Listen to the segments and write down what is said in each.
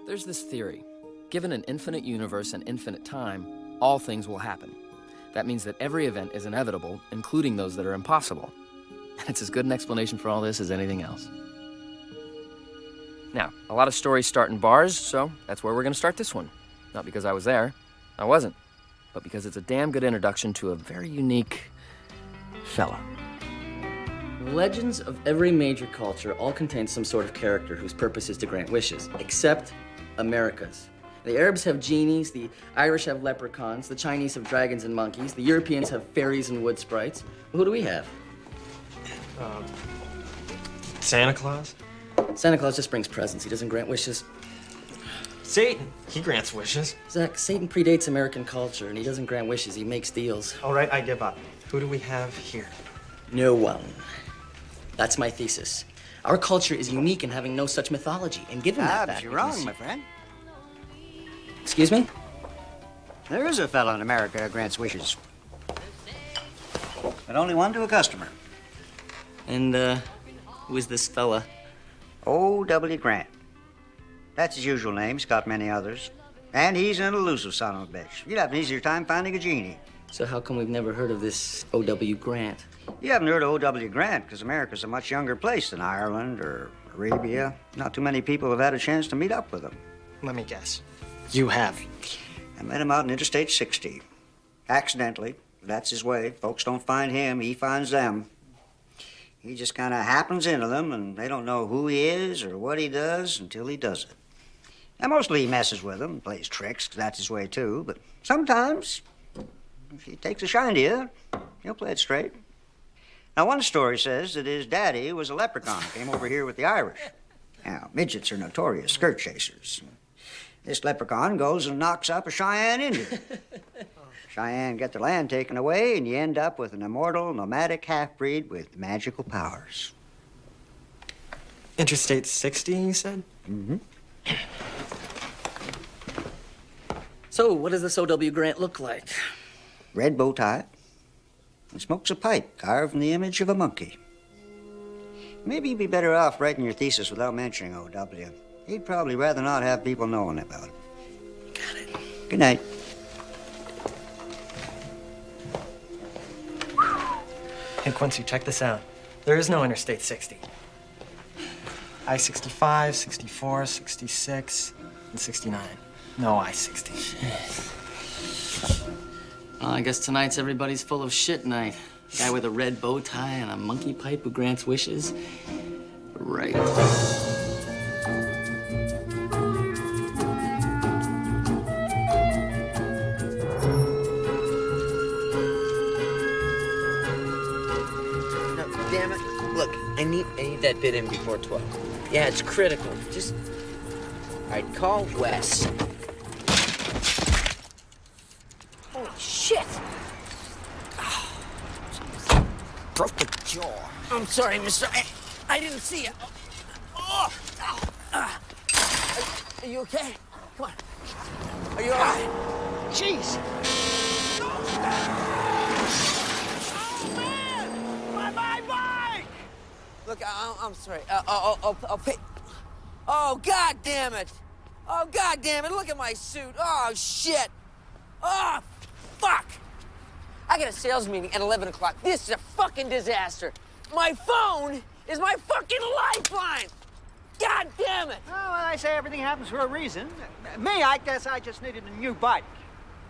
There's this theory. Given an infinite universe and infinite time, all things will happen. That means that every event is inevitable, including those that are impossible. And it's as good an explanation for all this as anything else. Now, a lot of stories start in bars, so that's where we're gonna start this one. Not because I was there. I wasn't. But because it's a damn good introduction to a very unique fella. Legends of every major culture all contain some sort of character whose purpose is to grant wishes, except America's. The Arabs have genies, the Irish have leprechauns, the Chinese have dragons and monkeys, the Europeans have fairies and wood sprites. Who do we have? Santa Claus? Santa Claus just brings presents. He doesn't grant wishes. Satan. He grants wishes. Zach, Satan predates American culture, and he doesn't grant wishes. He makes deals. All right, I give up. Who do we have here? No one. That's my thesis. Our culture is unique in having no such mythology, and given that fact, you're wrong, my friend. Excuse me? There is a fella in America who grants wishes. But only one to a customer. And, who is this fella? O.W. Grant. That's his usual name. He's got many others. And he's an elusive son of a bitch. You'd have an easier time finding a genie. So how come we've never heard of this O.W. Grant? You haven't heard of O.W. Grant because America's a much younger place than Ireland or Arabia. Not too many people have had a chance to meet up with him. Let me guess. You have. I met him out in Interstate 60. Accidentally. That's his way. Folks don't find him, he finds them. He just kind of happens into them, and they don't know who he is or what he does until he does it. Now, mostly he messes with them, plays tricks, 'cause that's his way, too. But sometimes, if he takes a shine to you, he'll play it straight. Now, one story says that his daddy was a leprechaun, came over here with the Irish. Now, midgets are notorious skirt chasers. This leprechaun goes and knocks up a Cheyenne Indian. Cheyenne get their land taken away, and you end up with an immortal, nomadic half-breed with magical powers. Interstate 60, you said? Mm-hmm. So, what does this O.W. Grant look like? Red bow tie. And smokes a pipe carved from the image of a monkey. Maybe you'd be better off writing your thesis without mentioning O.W. He'd probably rather not have people knowing about it. Got it. Good night. Hey, Quincy, check this out. There is no Interstate 60. I-65, 64, 66, and 69. No I-60. Well, I guess tonight's everybody's full of shit night. Guy with a red bow tie and a monkey pipe who grants wishes. Right. Damn it. Look, I need that bid in before 12. Yeah, it's critical. Just... All right, call Wes. Holy shit! Broke the jaw. I'm sorry, mister. I didn't see you. Are you okay? Come on. Are you all right? Jeez. Look, I'm sorry. I'll pay. Oh, God damn it! Oh, God damn it! Look at my suit. Oh, shit! Oh, fuck! I got a sales meeting at 11 o'clock. This is a fucking disaster. My phone is my fucking lifeline! God damn it! Oh, well, I say everything happens for a reason. Me, I guess I just needed a new bike.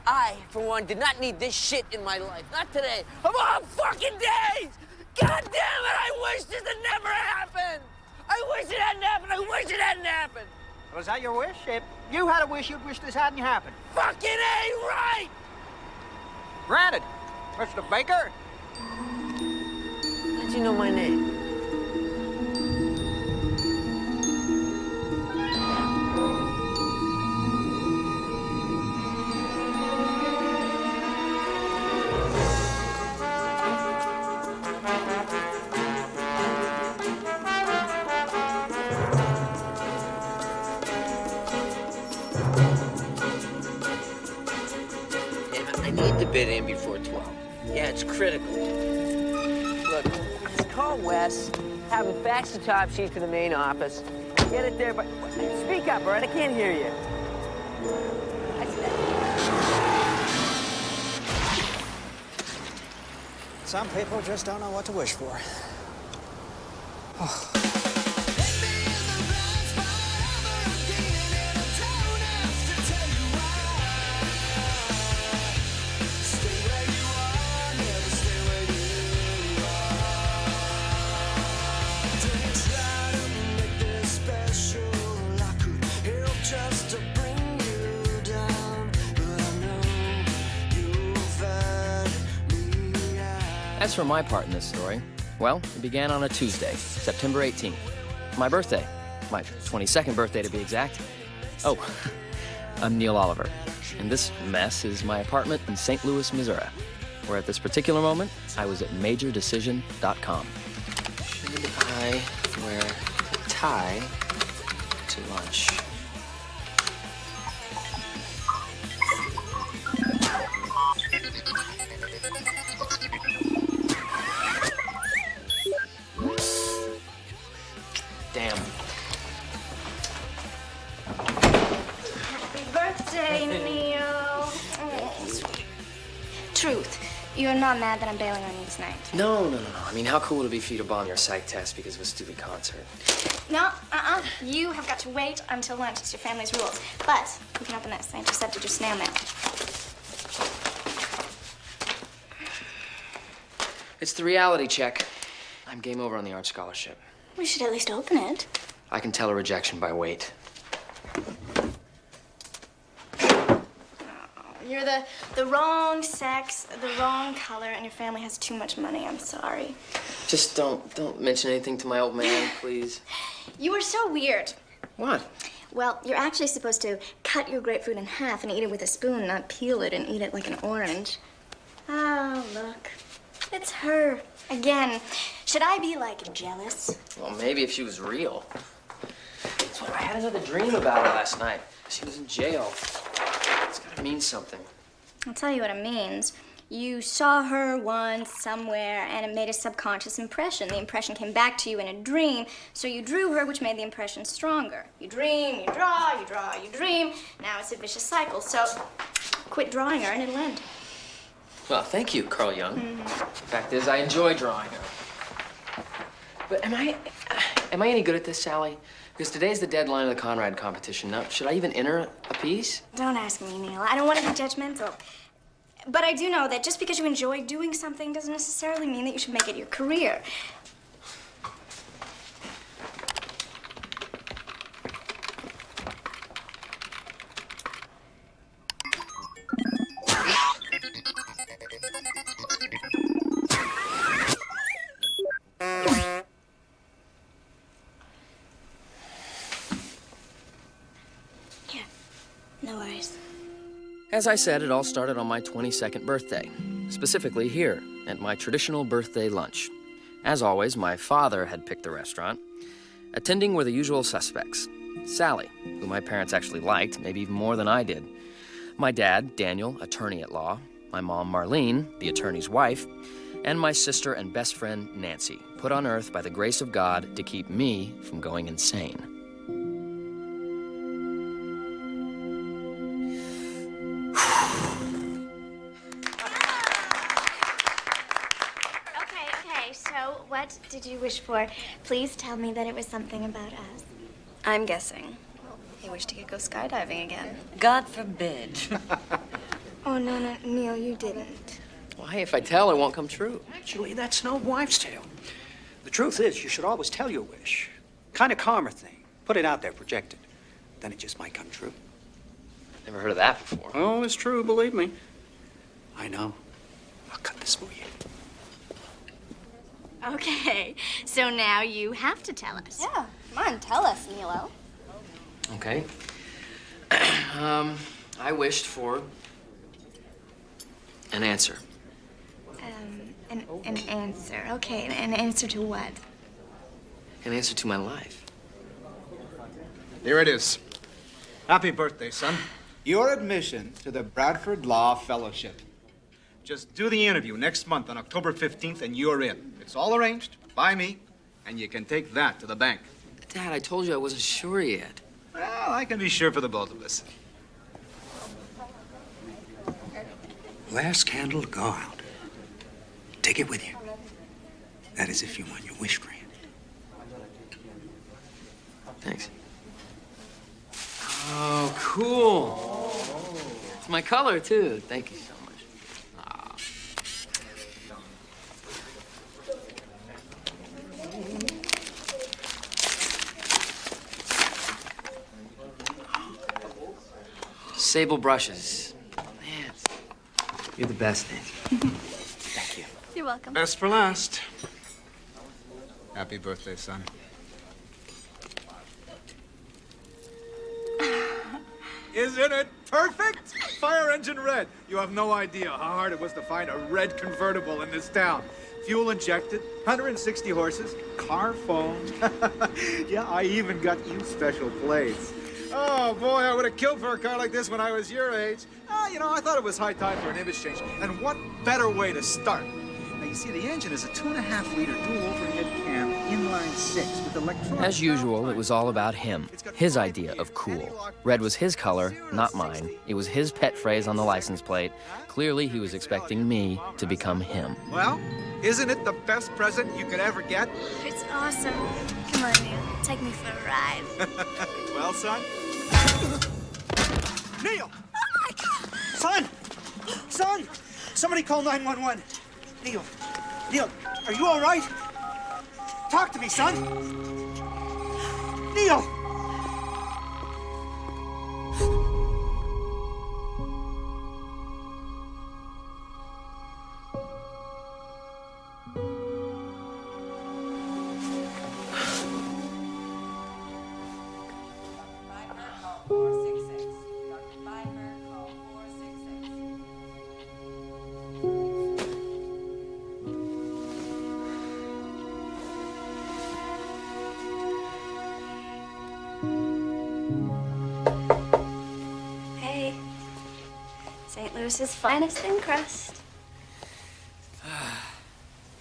I, for one, did not need this shit in my life. Not today. Of all fucking days! God damn it! I wish this had never happened! I wish it hadn't happened! I wish it hadn't happened! Was that your wish? If you had a wish, you'd wish this hadn't happened. Fucking A right! Granted. Mr. Baker? How'd you know my name? I need the bid in before 12. Yeah, it's critical. Look, just call Wes, have him fax the top sheet to the main office. Get it there, but speak up, all right? I can't hear you. Some people just don't know what to wish for. As for my part in this story, well, it began on a Tuesday, September 18th. My birthday. My 22nd birthday, to be exact. Oh, I'm Neil Oliver, and this mess is my apartment in St. Louis, Missouri, where at this particular moment, I was at MajorDecision.com. Should I wear a tie to lunch? Damn. Happy birthday, Neil. Oh, sweet. Truth, you're not mad that I'm bailing on you tonight? No. I mean, how cool would it be for you to bomb your psych test because of a stupid concert? No, You have got to wait until lunch. It's your family's rules. But you can open this. I intercepted your snail mail. It's the reality check. I'm game over on the art scholarship. We should at least open it. I can tell a rejection by weight. You're the wrong sex, the wrong color, and your family has too much money. I'm sorry. Just don't mention anything to my old man, please. You are so weird. What? Well, you're actually supposed to cut your grapefruit in half and eat it with a spoon, not peel it and eat it like an orange. Oh, look. It's her. Again. Should I be, like, jealous? Well, maybe if she was real. That's what I had another dream about her last night. She was in jail. It's gotta mean something. I'll tell you what it means. You saw her once, somewhere, and it made a subconscious impression. The impression came back to you in a dream, so you drew her, which made the impression stronger. You dream, you draw, you draw, you dream. Now it's a vicious cycle, so quit drawing her and it'll end. Well, thank you, Carl Jung. Fact is, I enjoy drawing her. But am I any good at this, Sally? Because today's the deadline of the Conrad competition. Now, should I even enter a piece? Don't ask me, Neil. I don't want to be judgmental. But I do know that just because you enjoy doing something doesn't necessarily mean that you should make it your career. Here, no worries. As I said, it all started on my 22nd birthday, specifically here at my traditional birthday lunch. As always, my father had picked the restaurant. Attending were the usual suspects. Sally, who my parents actually liked, maybe even more than I did. My dad, Daniel, attorney at law. My mom, Marlene, the attorney's wife. And my sister and best friend, Nancy, put on earth by the grace of God to keep me from going insane. Okay, so what did you wish for? Please tell me that it was something about us. I'm guessing. He wished he could go skydiving again. God forbid. Oh, no, Neil, you didn't. Why, if I tell, it won't come true. Actually, that's no wives' tale. The truth is, you should always tell your wish. Kind of karma thing. Put it out there, project it. Then it just might come true. Never heard of that before. Oh, it's true, believe me. I know. I'll cut this for you. Okay, so now you have to tell us. Yeah, come on, tell us, Nilo. Okay. I wished for an answer. An answer. Okay, an answer to what? An answer to my life. Here it is. Happy birthday, son. Your admission to the Bradford Law Fellowship. Just do the interview next month on October 15th and you're in. It's all arranged by me, and you can take that to the bank. Dad, I told you I wasn't sure yet. Well, I can be sure for the both of us. Last candle to go out. Take it with you. That is if you want your wish granted. Thanks. Oh, cool. It's my color, too. Thank you so much. Aw. Sable brushes. Man, you're the best, Nancy. Thank you. You're welcome. Best for last. Happy birthday, son. Isn't it perfect? Fire engine red. You have no idea how hard it was to find a red convertible in this town. Fuel injected, 160 horses, car phone. Yeah, I even got you special plates. Oh, boy, I would have killed for a car like this when I was your age. You know, I thought it was high time for an image change. And what better way to start? Now, you see, the engine is a 2.5-liter dual overhead cam inline 6 with electronic... As usual, it was all about him, his idea of cool. Red was his color, not mine. It was his pet phrase on the license plate. Clearly, he was expecting me to become him. Well, isn't it the best present you could ever get? It's awesome. Come on, Neil. Take me for a ride. Well, son? Neil! Oh, my God! Son! Son! Somebody call 911. Neil. Neil, are you all right? Talk to me, son. Neil! Hey. St. Louis's finest thin crust.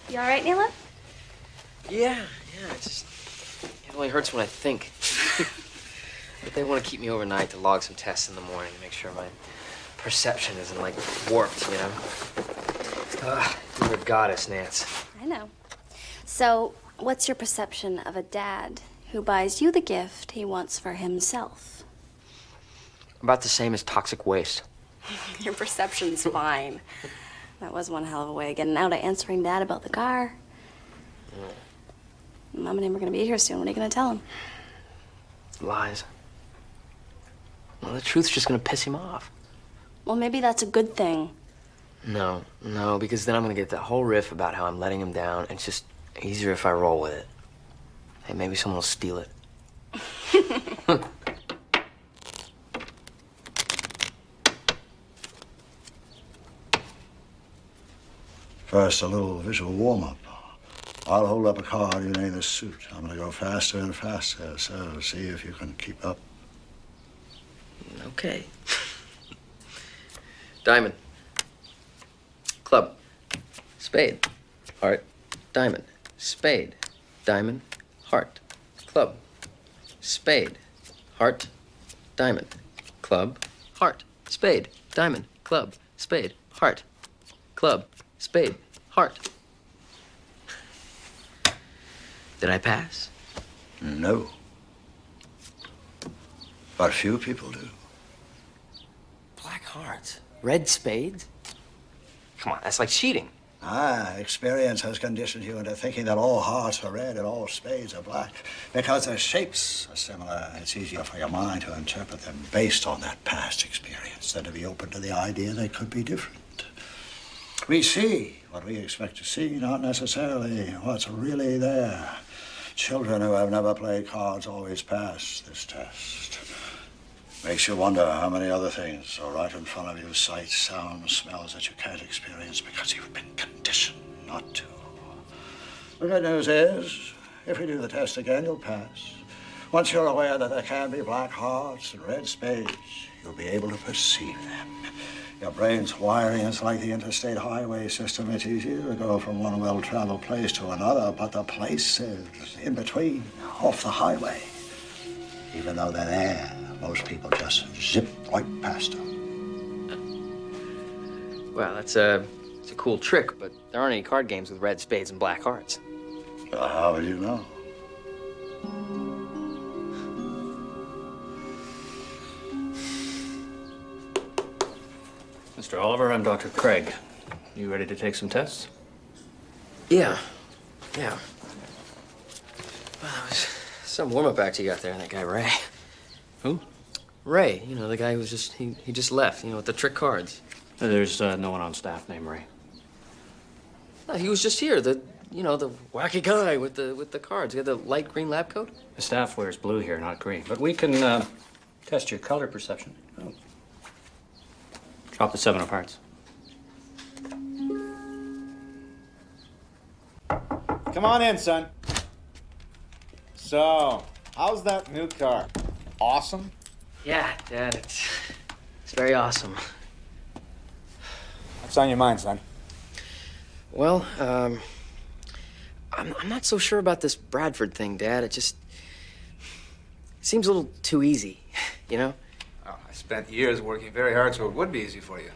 You all right, Neela? Yeah, it only hurts when I think. But they want to keep me overnight to log some tests in the morning to make sure my perception isn't, like, warped, you know? You're a goddess, Nance. I know. So, what's your perception of a dad who buys you the gift he wants for himself? About the same as toxic waste. Your perception's fine. That was one hell of a way of getting out of answering Dad about the car. Mom and him are gonna be here soon. What are you gonna tell him? Lies. Well, the truth's just gonna piss him off. Well, maybe that's a good thing. No, because then I'm gonna get that whole riff about how I'm letting him down. It's just easier if I roll with it. Hey, maybe someone will steal it. First, a little visual warm-up. I'll hold up a card, you name the suit. I'm gonna go faster and faster, so see if you can keep up. Okay. Diamond. Club. Spade. Heart. Diamond. Spade. Diamond. Heart. Club. Spade. Heart. Diamond. Club. Heart. Spade. Diamond. Club. Spade. Heart. Club. Spade. Heart. Did I pass? No. But few people do. Black hearts. Red spades? Come on, that's like cheating. Experience has conditioned you into thinking that all hearts are red and all spades are black. Because their shapes are similar, it's easier for your mind to interpret them based on that past experience than to be open to the idea they could be different. We see what we expect to see, not necessarily what's really there. Children who have never played cards always pass this test. Makes you wonder how many other things are right in front of you, sights, sounds, smells that you can't experience because you've been conditioned not to. The good news is, if we do the test again, you'll pass. Once you're aware that there can be black hearts and red spades, you'll be able to perceive them. Your brain's wiring is like the interstate highway system. It's easier to go from one well-traveled place to another, but the places in between, off the highway, even though they're there, most people just zip right past them. Well, it's a cool trick, but there aren't any card games with red spades and black hearts. How would you know? Mr. Oliver, I'm Dr. Craig. You ready to take some tests? Yeah. Well, it was some warm-up act you got there, that guy Ray. Who? Ray, you know, the guy who was he just left, you know, with the trick cards. There's no one on staff named Ray. No, he was just here, the wacky guy with the cards. He had the light green lab coat. The staff wears blue here, not green. But we can test your color perception. Oh. Drop the 7 of hearts. Come on in, son. So, how's that new car? Awesome? Yeah, Dad, it's very awesome. What's on your mind, son? Well, I'm not so sure about this Bradford thing, Dad. It just seems a little too easy, you know? Oh, I spent years working very hard so it would be easy for you.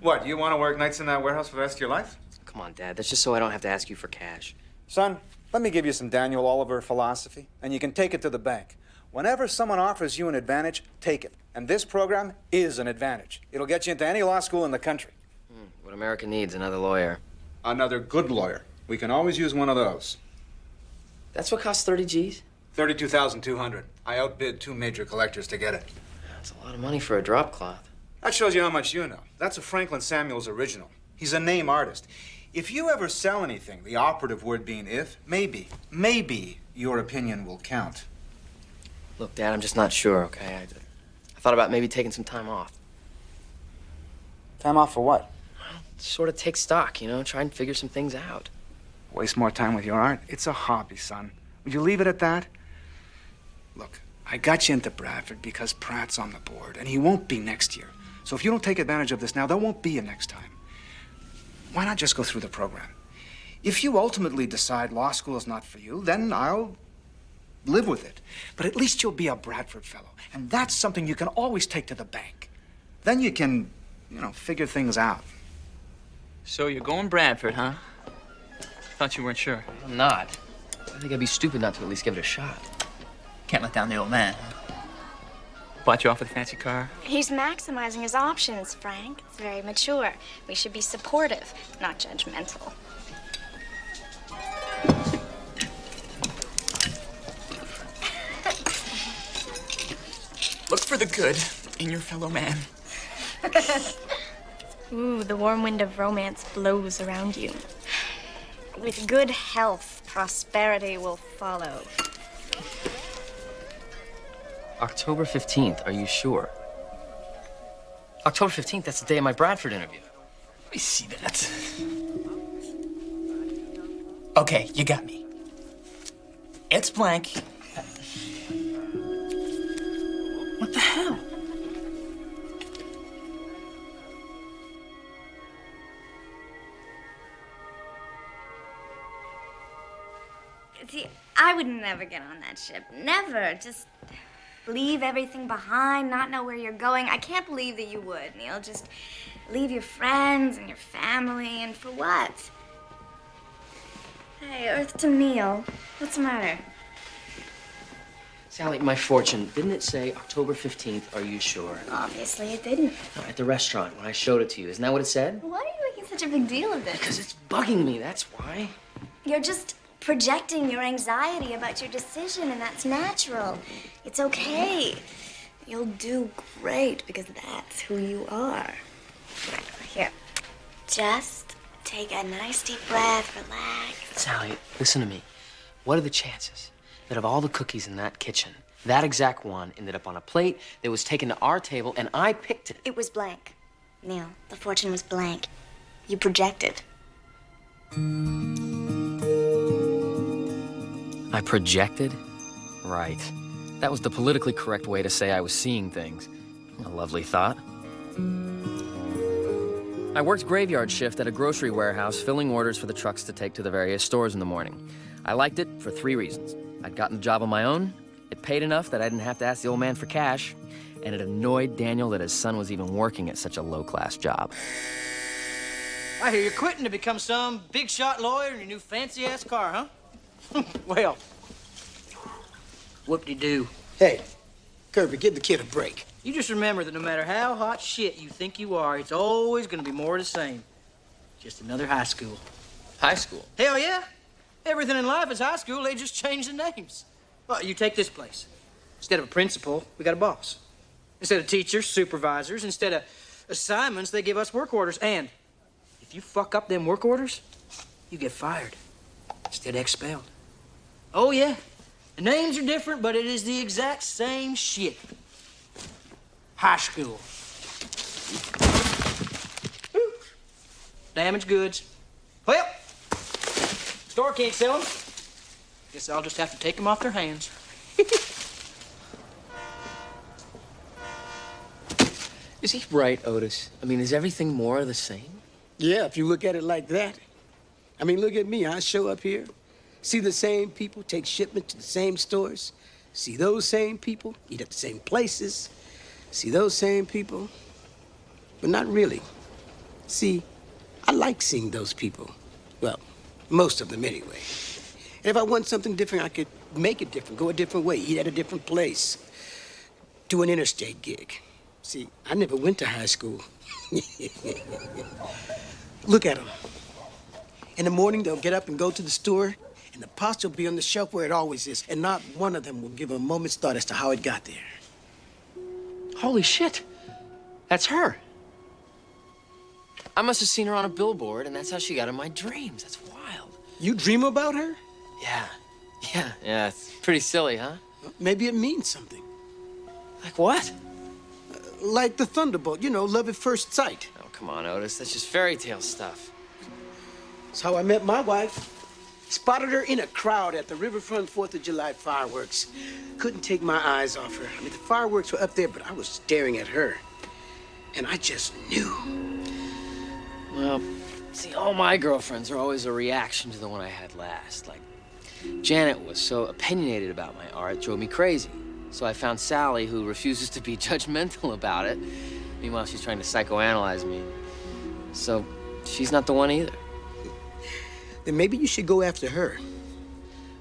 What, you want to work nights in that warehouse for the rest of your life? Come on, Dad. That's just so I don't have to ask you for cash. Son, let me give you some Daniel Oliver philosophy, and you can take it to the bank. Whenever someone offers you an advantage, take it. And this program is an advantage. It'll get you into any law school in the country. What America needs, another lawyer. Another good lawyer. We can always use one of those. That's what costs 30 G's? $32,200. I outbid 2 major collectors to get it. That's a lot of money for a drop cloth. That shows you how much you know. That's a Franklin Samuels original. He's a name artist. If you ever sell anything, the operative word being if, maybe your opinion will count. Look, Dad, I'm just not sure, okay? I thought about maybe taking some time off. Time off for what? Sort of take stock, you know, try and figure some things out. Waste more time with your art? It's a hobby, son. Would you leave it at that? Look, I got you into Bradford because Pratt's on the board, and he won't be next year. So if you don't take advantage of this now, there won't be a next time. Why not just go through the program? If you ultimately decide law school is not for you, then I'll live with it. But at least you'll be a Bradford fellow, and that's something you can always take to the bank. Then you can, figure things out. So you're going Bradford, huh? Thought you weren't sure. I'm not. I think I'd be stupid not to at least give it a shot. Can't let down the old man. Bought you off with a fancy car? He's maximizing his options, Frank. It's very mature. We should be supportive, not judgmental. Look for the good in your fellow man. Ooh, the warm wind of romance blows around you. With good health, prosperity will follow. October 15th, are you sure? October 15th, that's the day of my Bradford interview. Let me see that. Okay, you got me. It's blank. What the hell? See, I would never get on that ship. Never. Just leave everything behind, not know where you're going. I can't believe that you would, Neil. Just leave your friends and your family, and for what? Hey, Earth to Neil. What's the matter? Sally, my fortune, didn't it say October 15th, are you sure? Obviously it didn't. No, at the restaurant when I showed it to you. Isn't that what it said? Why are you making such a big deal of this? Because it's bugging me, that's why. You're just projecting your anxiety about your decision, and that's natural. It's okay. You'll do great because that's who you are. Here, just take a nice deep breath, relax. Sally, listen to me. What are the chances that of all the cookies in that kitchen, that exact one ended up on a plate that was taken to our table and I picked it? It was blank. Neil, the fortune was blank. You projected. I projected? Right. That was the politically correct way to say I was seeing things. A lovely thought. I worked graveyard shift at a grocery warehouse, filling orders for the trucks to take to the various stores in the morning. I liked it for 3 reasons. I'd gotten the job on my own, it paid enough that I didn't have to ask the old man for cash, and it annoyed Daniel that his son was even working at such a low-class job. I hear you're quitting to become some big-shot lawyer in your new fancy-ass car, huh? Well, whoop-de-doo. Hey, Kirby, give the kid a break. You just remember that no matter how hot shit you think you are, it's always gonna be more of the same. Just another high school. High school? Hell yeah. Everything in life is high school, they just change the names. Well, you take this place. Instead of a principal, we got a boss. Instead of teachers, supervisors. Instead of assignments, they give us work orders. And if you fuck up them work orders, you get fired. Instead of expelled. Oh, yeah. The names are different, but it is the exact same shit. High school. Whew. Damaged goods. Well, store can't sell them. Guess I'll just have to take them off their hands. Is he right, Otis? I mean, is everything more of the same? Yeah, if you look at it like that. I mean, look at me. I show up here, see the same people, take shipment to the same stores, see those same people, eat at the same places, see those same people, but not really. See, I like seeing those people. Well, most of them anyway. And if I want something different, I could make it different, go a different way, eat at a different place, do an interstate gig. See, I never went to high school. Look at them. In the morning, they'll get up and go to the store, and the pasta will be on the shelf where it always is, and not one of them will give a moment's thought as to how it got there. Holy shit. That's her. I must have seen her on a billboard, and that's how she got in my dreams. That's wild. You dream about her? Yeah, it's pretty silly, huh? Maybe it means something. Like what? Like the Thunderbolt, you know, love at first sight. Oh, come on, Otis. That's just fairy tale stuff. That's how I met my wife. Spotted her in a crowd at the Riverfront 4th of July fireworks. Couldn't take my eyes off her. I mean, the fireworks were up there, but I was staring at her. And I just knew. Well, see, all my girlfriends are always a reaction to the one I had last. Like, Janet was so opinionated about my art, it drove me crazy. So I found Sally, who refuses to be judgmental about it. Meanwhile, she's trying to psychoanalyze me. So she's not the one either. Then maybe you should go after her.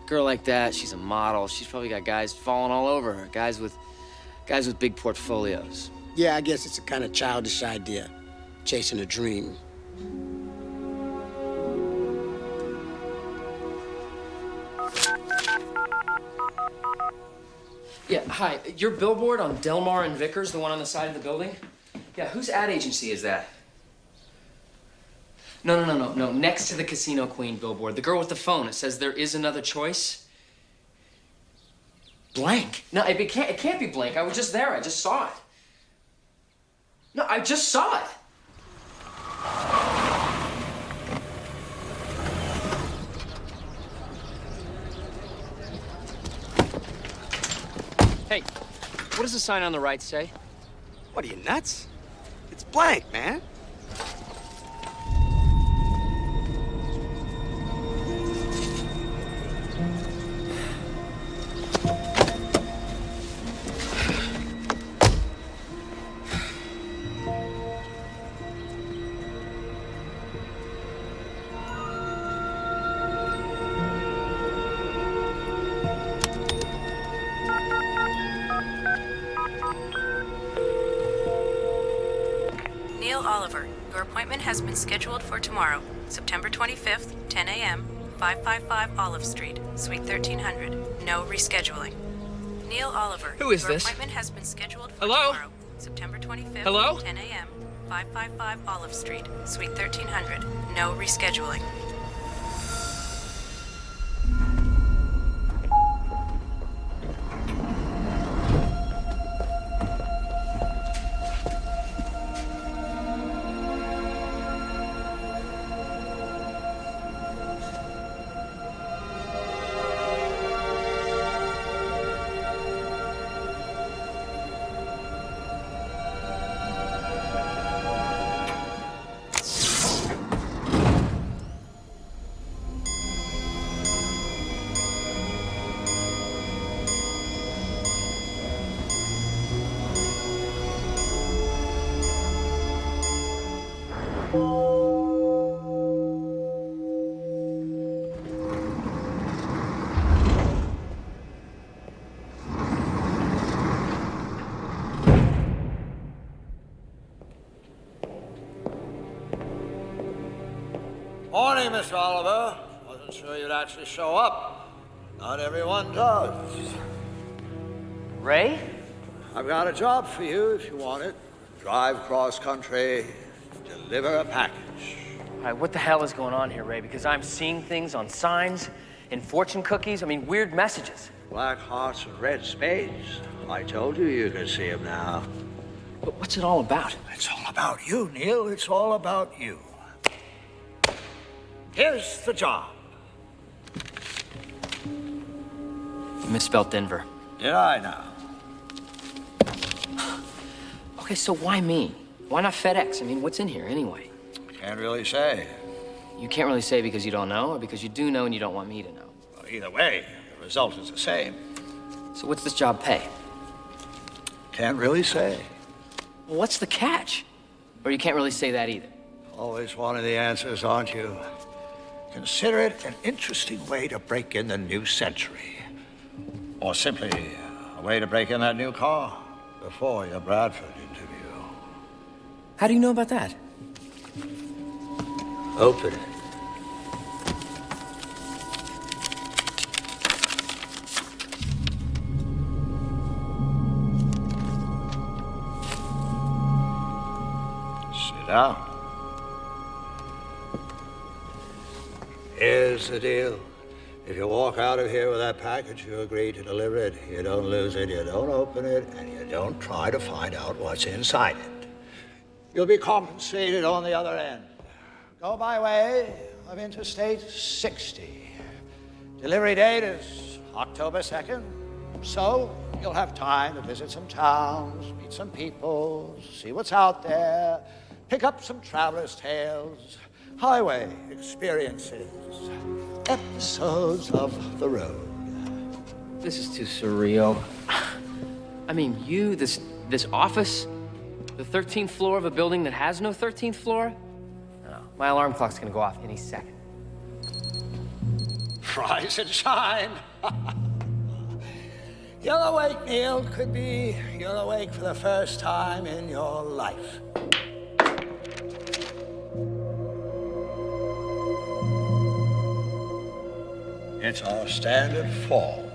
Girl like that, she's a model. She's probably got guys falling all over her. Guys with big portfolios. Yeah, I guess it's a kind of childish idea. Chasing a dream. Yeah, hi. Your billboard on Delmar and Vickers, the one on the side of the building? Yeah, whose ad agency is that? No. Next to the Casino Queen billboard. The girl with the phone. It says there is another choice. Blank. No, it can't be blank. I was just there. I just saw it. No, I just saw it. Hey, what does the sign on the right say? What are you, nuts? It's blank, man. Oliver, your appointment has been scheduled for tomorrow, September 25th, 10 a.m., 555 Olive Street, Suite 1300. No rescheduling. Neil Oliver. Who is your this? Appointment has been scheduled for Hello? tomorrow, September 25th, Hello? 10 a.m., 555 Olive Street, Suite 1300. No rescheduling. Mr. Oliver. Wasn't sure you'd actually show up. Not everyone does. Ray? I've got a job for you if you want it. Drive cross country, deliver a package. All right, what the hell is going on here, Ray? Because I'm seeing things on signs, in fortune cookies, I mean, weird messages. Black hearts and red spades. I told you could see them now. But what's it all about? It's all about you, Neil. It's all about you. Here's the job. You misspelled Denver. Did I now? Okay, so why me? Why not FedEx? I mean, what's in here anyway? Can't really say. You can't really say because you don't know, or because you do know and you don't want me to know? Well, either way, the result is the same. So what's this job pay? Can't really say. Well, what's the catch? Or you can't really say that either? Always wanting the answers, aren't you? Consider it an interesting way to break in the new century. Or simply a way to break in that new car before your Bradford interview. How do you know about that? Open it. Sit down. Here's the deal. If you walk out of here with that package, you agree to deliver it. You don't lose it, you don't open it, and you don't try to find out what's inside it. You'll be compensated on the other end. Go by way of Interstate 60. Delivery date is October 2nd. So you'll have time to visit some towns, meet some people, see what's out there, pick up some traveler's tales, highway experiences, episodes of the road. This is too surreal. I mean, you, this office, the 13th floor of a building that has no 13th floor? No, my alarm clock's gonna go off any second. Rise and shine. You're awake, Neil. Could be you're awake for the first time in your life. It's our standard fall.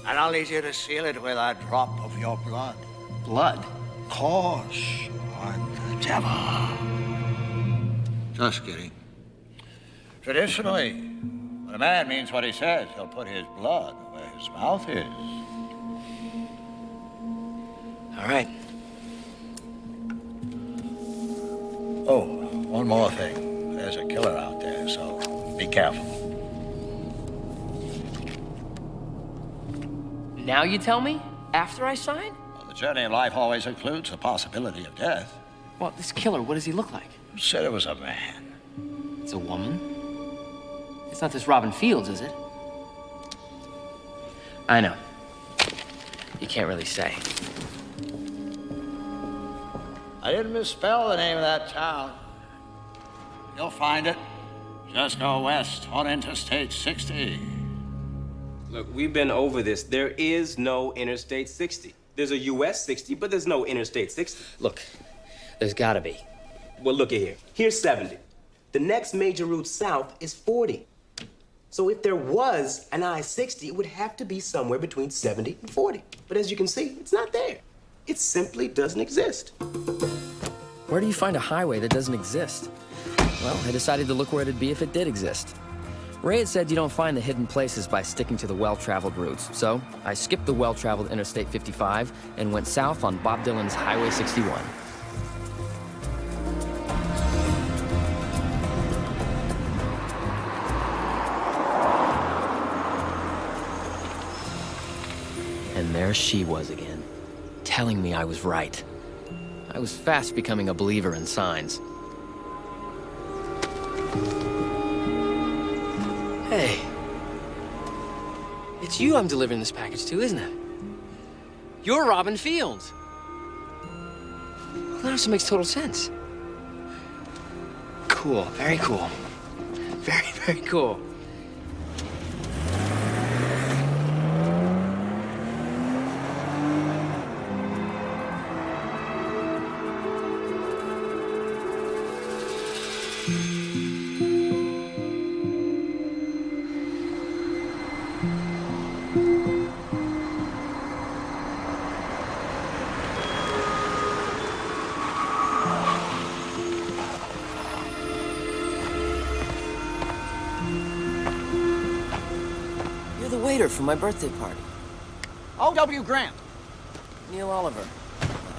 And I'll need you to seal it with a drop of your blood. Blood? Course, on the devil. Just kidding. Traditionally, when a man means what he says, he'll put his blood where his mouth is. All right. Oh, one more thing. There's a killer out there, so be careful. Now you tell me? After I sign? Well, the journey of life always includes the possibility of death. Well, this killer, what does he look like? Who said it was a man? It's a woman? It's not this Robin Fields, is it? I know. You can't really say. I didn't misspell the name of that town. You'll find it. Just go west on Interstate 60. Look, we've been over this. There is no Interstate 60. There's a US 60, but there's no Interstate 60. Look, there's gotta be. Well, look at here. Here's 70. The next major route south is 40. So if there was an I-60, it would have to be somewhere between 70 and 40. But as you can see, it's not there. It simply doesn't exist. Where do you find a highway that doesn't exist? Well, I decided to look where it'd be if it did exist. Ray had said you don't find the hidden places by sticking to the well-traveled routes. So I skipped the well-traveled Interstate 55 and went south on Bob Dylan's Highway 61. And there she was again, telling me I was right. I was fast becoming a believer in signs. Hey, it's you I'm delivering this package to, isn't it? You're Robin Fields. Well, that also makes total sense. Cool, very cool. Very, very cool. You're the waiter for my birthday party. O.W. Grant. Neil Oliver.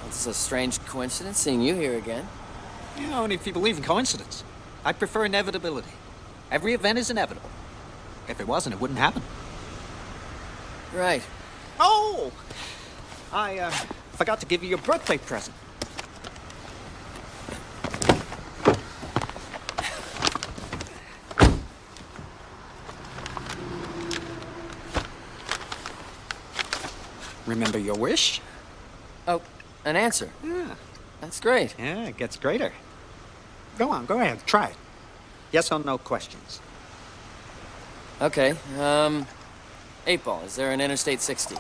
It's a strange coincidence seeing you here again. You know, only if you believe in coincidence. I prefer inevitability. Every event is inevitable. If it wasn't, it wouldn't happen. Right. Oh! I forgot to give you your birthday present. Remember your wish? Oh, an answer. Yeah. That's great. Yeah, it gets greater. Go on, go ahead, try it. Yes or no questions. Okay, 8 Ball, is there an Interstate 60?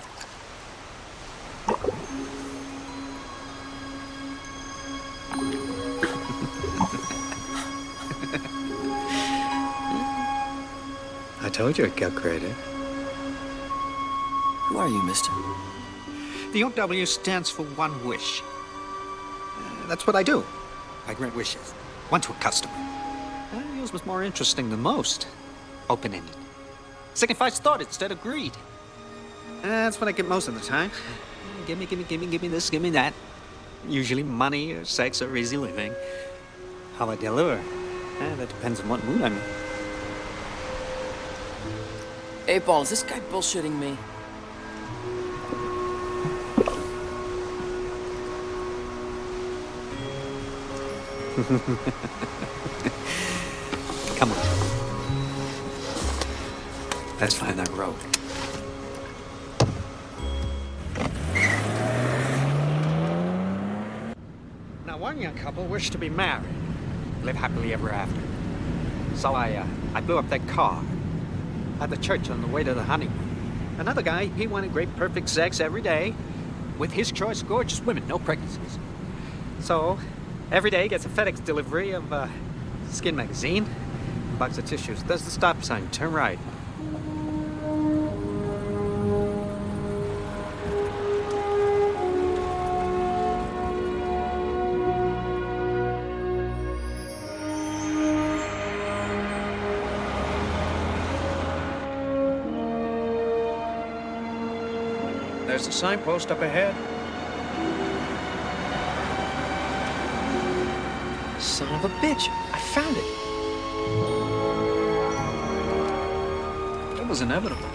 I told you it got greater. Who are you, mister? The OW stands for one wish. That's what I do. I grant wishes. One to a customer. Yours was more interesting than most. Open-ended. Signifies thought instead of greed. That's what I get most of the time. Give me this, give me that. Usually money or sex or easy living. How I deliver. That depends on what mood I'm in. 8 Ball, is this guy bullshitting me? Come on. Let's find that road. Now, one young couple wished to be married, live happily ever after. So I blew up their car at the church on the way to the honeymoon. Another guy, he wanted great, perfect sex every day with his choice gorgeous women, no pregnancies. So every day gets a FedEx delivery of Skin magazine, a box of tissues. There's the stop sign. Turn right. There's the signpost up ahead. Son of a bitch! I found it. It was inevitable.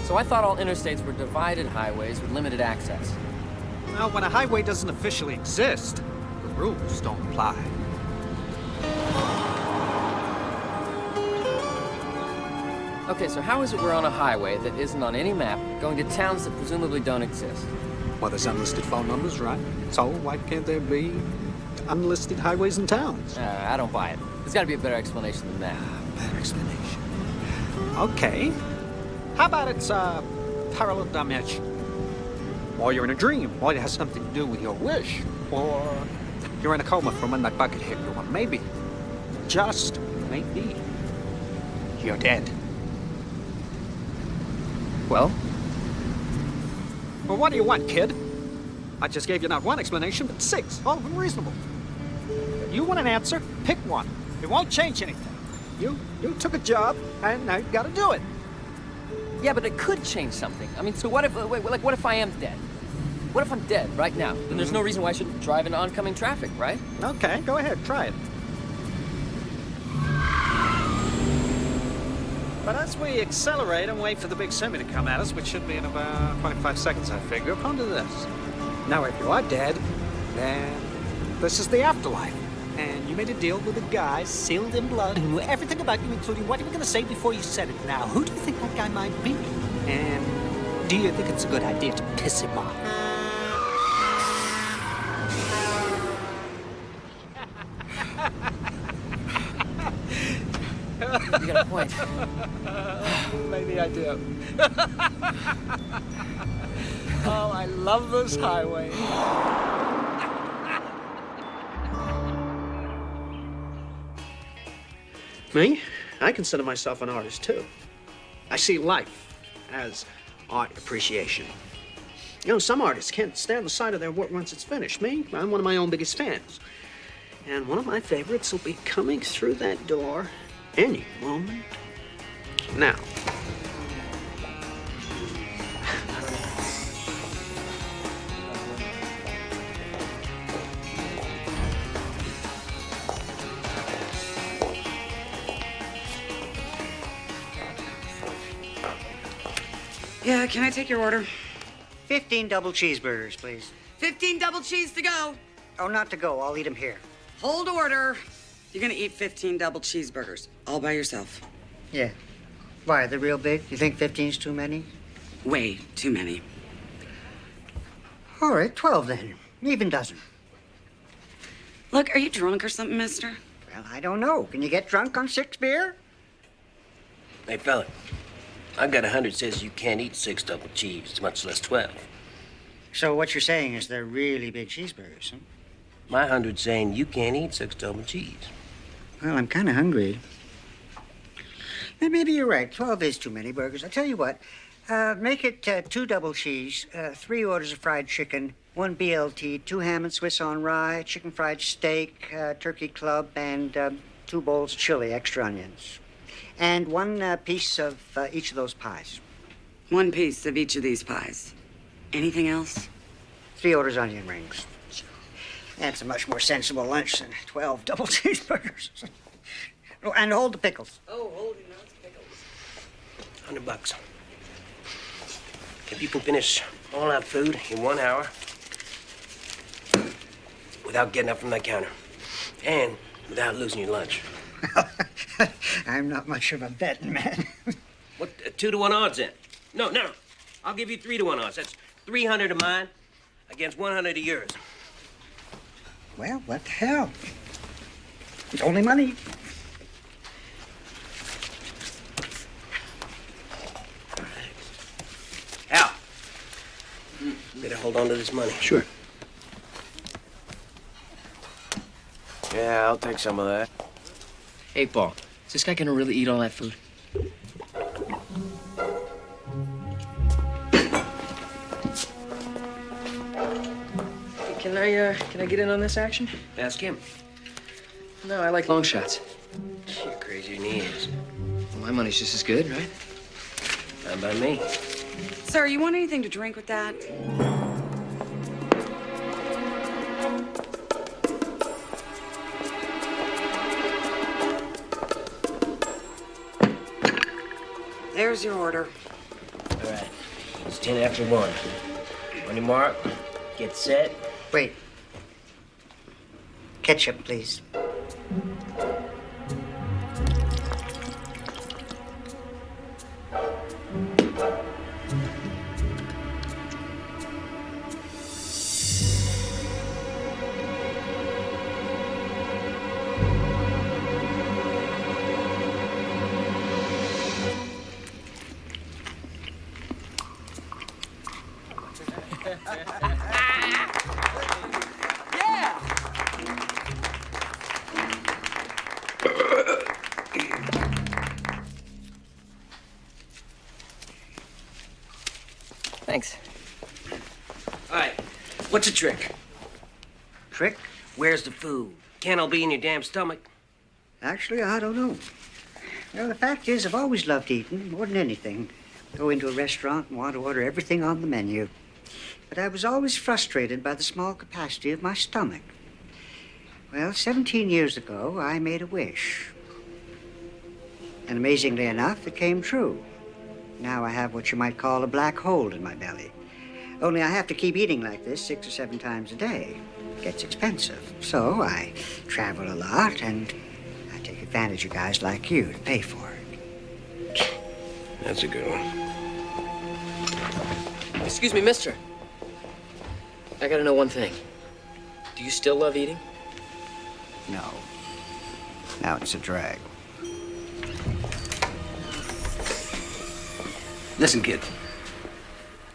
So I thought all interstates were divided highways with limited access. Well, when a highway doesn't officially exist, the rules don't apply. Okay, so how is it we're on a highway that isn't on any map, going to towns that presumably don't exist? Well, there's unlisted phone numbers, right? So why can't there be unlisted highways in towns? I don't buy it. There's got to be a better explanation than that. Better explanation. Okay. How about it's a parallel dimension? Or you're in a dream, or it has something to do with your wish. Or you're in a coma from when that bucket hit you. Or maybe, just maybe, you're dead. Well? Well, what do you want, kid? I just gave you not one explanation, but 6, all of them reasonable. You want an answer? Pick one. It won't change anything. You took a job, and now you've got to do it. Yeah, but it could change something. I mean, so what if, what if I am dead? What if I'm dead right now? Then there's no reason why I shouldn't drive into oncoming traffic, right? Okay, go ahead, try it. But as we accelerate and wait for the big semi to come at us, which should be in about 25 seconds, I figure, ponder this. Now, if you are dead, then this is the afterlife. And you made a deal with a guy sealed in blood who knew everything about you, including what you were going to say before you said it. Now, who do you think that guy might be? And do you think it's a good idea to piss him off? You got a point. Maybe I do. Oh, I love this highway. Me? I consider myself an artist, too. I see life as art appreciation. You know, some artists can't stand the sight of their work once it's finished. Me, I'm one of my own biggest fans. And one of my favorites will be coming through that door any moment now. Yeah, can I take your order? 15 double cheeseburgers, please. 15 double cheese to go. Oh, not to go. I'll eat them here. Hold order. You're gonna eat 15 double cheeseburgers, all by yourself. Yeah. Why, they're real big? You think 15's too many? Way too many. All right, 12 then. Even dozen. Look, are you drunk or something, mister? Well, I don't know. Can you get drunk on 6 beer? Hey, fella, I've got 100 says you can't eat 6 double cheese, much less 12. So what you're saying is they're really big cheeseburgers, huh? My 100 saying you can't eat 6 double cheese. Well, I'm kind of hungry. Maybe you're right. 12 is too many burgers. I'll tell you what. Make it 2 double cheese, 3 orders of fried chicken, 1 BLT, 2 ham and Swiss on rye, chicken fried steak, turkey club, and 2 bowls of chili, extra onions. And 1 piece of each of those pies. 1 piece of each of these pies. Anything else? 3 orders onion rings. That's a much more sensible lunch than 12 double cheeseburgers. Oh, and hold the pickles. Oh, hold your nose, pickles. $100. If you can finish all that food in 1 hour without getting up from that counter and without losing your lunch. I'm not much of a betting man. What, 2 to 1 odds then? No. I'll give you 3 to 1 odds. That's 300 of mine against 100 of yours. Well, what the hell? It's only money. Al, better hold on to this money. Sure. Yeah, I'll take some of that. Hey, Paul, is this guy gonna really eat all that food? Can I get in on this action? Ask him. No, I like long shots. You're crazier than he is. Well, my money's just as good, right? Not by me. Sir, you want anything to drink with that? There's your order. All right. It's 10 after 1. On your mark, get set. Wait. Ketchup, please. Thanks. All right. What's the trick? Trick? Where's the food? Can't all be in your damn stomach. Actually, I don't know. Well, the fact is, I've always loved eating more than anything. Go into a restaurant and want to order everything on the menu. But I was always frustrated by the small capacity of my stomach. Well, 17 years ago, I made a wish. And amazingly enough, it came true. Now I have what you might call a black hole in my belly. Only I have to keep eating like this 6 or 7 times a day. It gets expensive. So I travel a lot, and I take advantage of guys like you to pay for it. That's a good one. Excuse me, mister. I gotta know one thing. Do you still love eating? No. Now it's a drag. Listen, kid.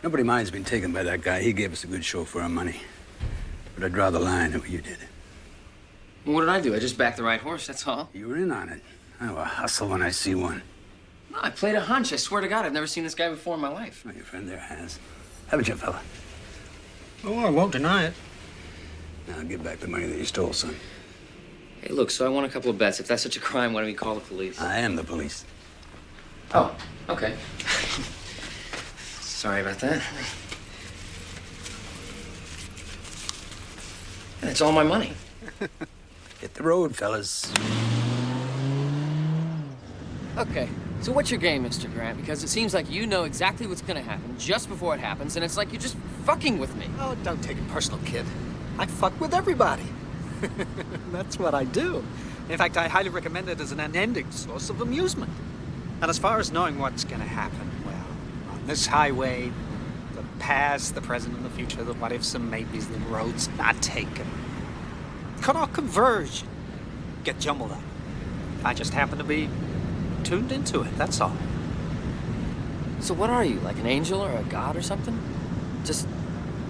Nobody minds being taken by that guy. He gave us a good show for our money. But I draw the line at what you did. What did I do? I just backed the right horse, that's all. You were in on it. I have a hustle when I see one. No, I played a hunch. I swear to God, I've never seen this guy before in my life. Well, your friend there has. Haven't you, fella? Oh, I won't deny it. Now, give back the money that you stole, son. Hey, look, so I won a couple of bets. If that's such a crime, why don't we call the police? I am the police. Oh, okay. Sorry about that. It's all my money. Hit the road, fellas. Okay, so what's your game, Mr. Grant? Because it seems like you know exactly what's gonna happen just before it happens, and it's like you're just fucking with me. Oh, don't take it personal, kid. I fuck with everybody. That's what I do. In fact, I highly recommend it as an unending source of amusement. And as far as knowing what's gonna happen, well, on this highway, the past, the present, and the future, the what ifs and maybes, the roads not taken. Could all converge, get jumbled up. I just happen to be tuned into it, that's all. So what are you, like an angel or a god or something? Just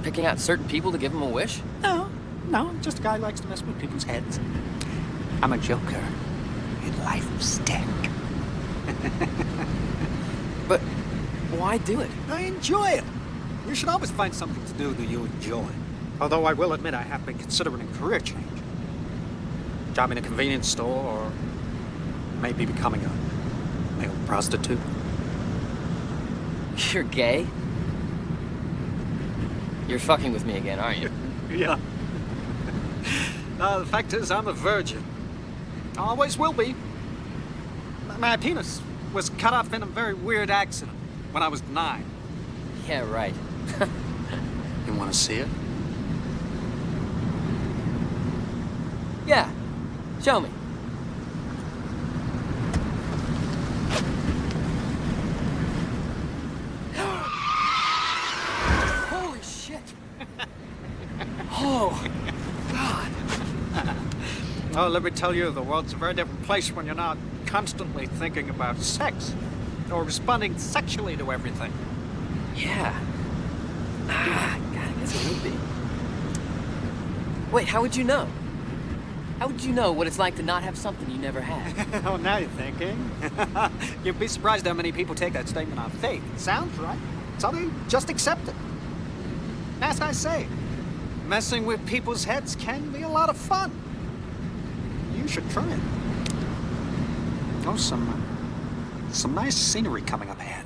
picking out certain people to give them a wish? No, I'm just a guy who likes to mess with people's heads. I'm a joker in lipstick. But why do it? I enjoy it. You should always find something to do that you enjoy. Although I will admit I have been considering a career change. Job in a convenience store or maybe becoming a male prostitute. You're gay? You're fucking with me again, aren't you? Yeah. The fact is, I'm a virgin. Always will be. My penis was cut off in a very weird accident when I was 9. Yeah, right. You want to see it? Yeah. Show me. Holy shit. Oh, God. Oh, let me tell you, the world's a very different place when you're not constantly thinking about sex or responding sexually to everything. Yeah. God, I guess it would be. Wait, how would you know? How would you know what it's like to not have something you never had? Oh, now you're thinking. You'd be surprised how many people take that statement on faith. It sounds right, so they just accept it. As I say, messing with people's heads can be a lot of fun. You should try it. Oh, some nice scenery coming up ahead.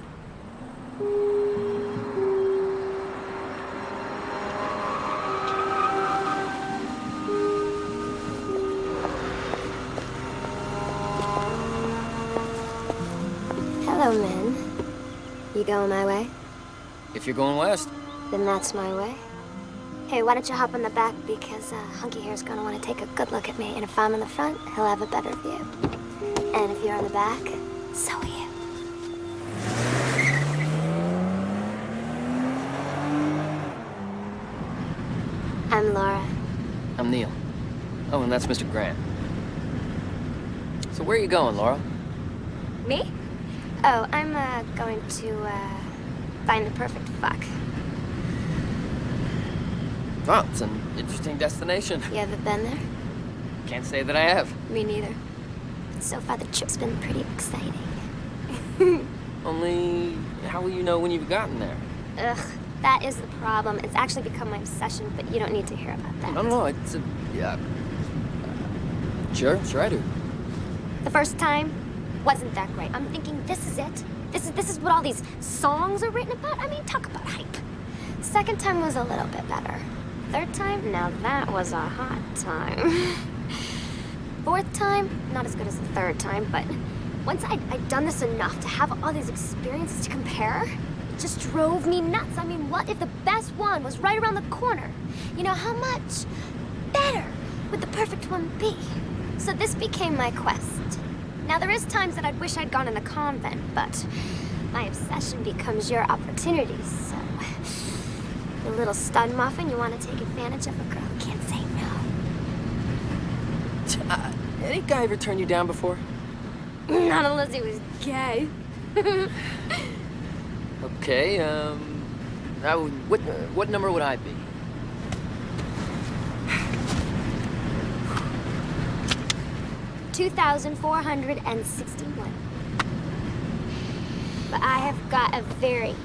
Hello, Min. You going my way? If you're going west. Then that's my way. Hey, why don't you hop on the back, because Hunky Hair's gonna want to take a good look at me, and if I'm in the front, he'll have a better view. And if you're on the back, so are you. I'm Laura. I'm Neil. Oh, and that's Mr. Grant. So where are you going, Laura? Me? Oh, I'm going to find the perfect fuck. Wow, it's an interesting destination. You ever been there? Can't say that I have. Me neither. So far, the trip's been pretty exciting. Only, how will you know when you've gotten there? Ugh, that is the problem. It's actually become my obsession, but you don't need to hear about that. No, it's a, yeah. Sure I do. The first time wasn't that great. I'm thinking, this is it. This is what all these songs are written about. I mean, talk about hype. Second time was a little bit better. Third time, now that was a hot time. Fourth time, not as good as the third time, but once I'd done this enough to have all these experiences to compare, it just drove me nuts. I mean, what if the best one was right around the corner? You know, how much better would the perfect one be? So this became my quest. Now, there is times that I'd wish I'd gone in the convent, but my obsession becomes your opportunity. So, you little stun muffin, you want to take advantage of a girl who can't say no. Any guy ever turned you down before? Not unless he was gay. Okay, what number would I be? $2,461. But I have got a very,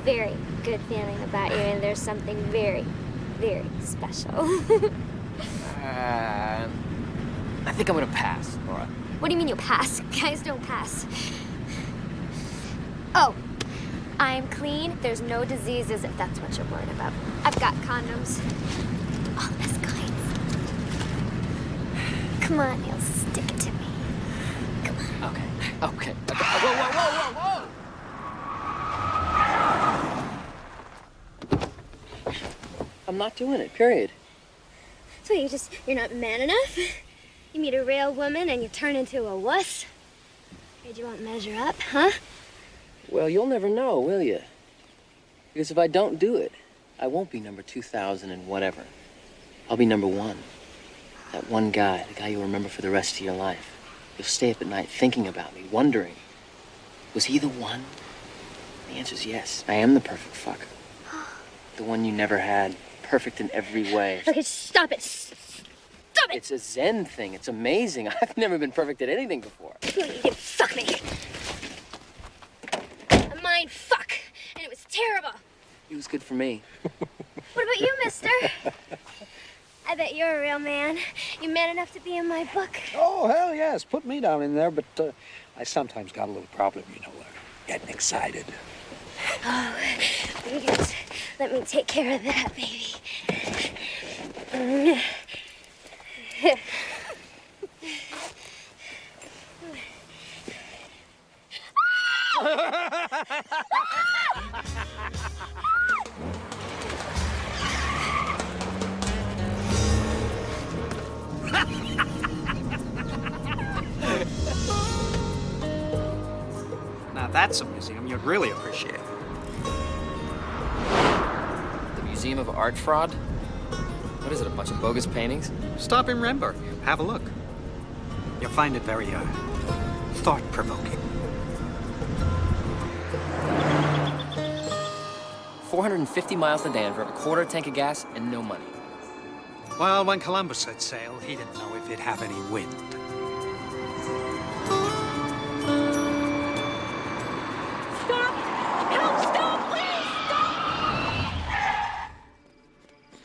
very good feeling about you, and there's something very, very special. I think I'm gonna pass, Laura. What do you mean you'll pass? Guys don't pass. Oh, I'm clean. There's no diseases if that's what you're worried about. I've got condoms. All the best kinds. Come on, Neil, stick it to me. Come on. Okay. Whoa. I'm not doing it, period. So you're not man enough? You meet a real woman and you turn into a wuss? Afraid you won't measure up, huh? Well, you'll never know, will you? Because if I don't do it, I won't be number 2,000 and whatever. I'll be number 1. That one guy, the guy you'll remember for the rest of your life. You'll stay up at night thinking about me, wondering, was he the one? The answer's yes. I am the perfect fucker. The one you never had. Perfect in every way. Okay, stop it. Stop it! It's a Zen thing. It's amazing. I've never been perfect at anything before. You did fuck me. A mind fuck. And it was terrible. It was good for me. What about you, mister? I bet you're a real man. You man enough to be in my book. Oh, hell yes. Put me down in there, but I sometimes got a little problem, you know, getting excited. Oh, yes. Let me take care of that, baby. Now that's a museum you'd really appreciate. The Museum of Art Fraud? What is it, a bunch of bogus paintings? Stop in Renberg. Have a look. You'll find it very, thought-provoking. 450 miles to Denver, a quarter tank of gas, and no money. Well, when Columbus set sail, he didn't know if it'd have any wind.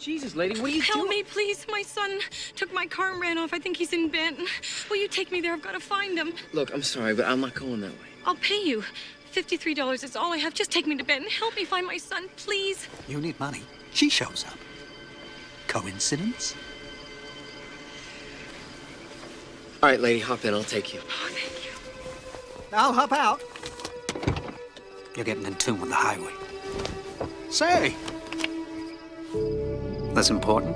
Jesus, lady, what are you Help doing? me, please. My son took my car and ran off. I think he's in Benton. Will you take me there? I've got to find him. Look, I'm sorry, but I'm not going that way. I'll pay you. $53 is all I have. Just take me to Benton. Help me find my son, please. You need money. She shows up. Coincidence? All right, lady, hop in. I'll take you. Oh, thank you. I'll hop out. You're getting in tune with the highway. Say! That's important.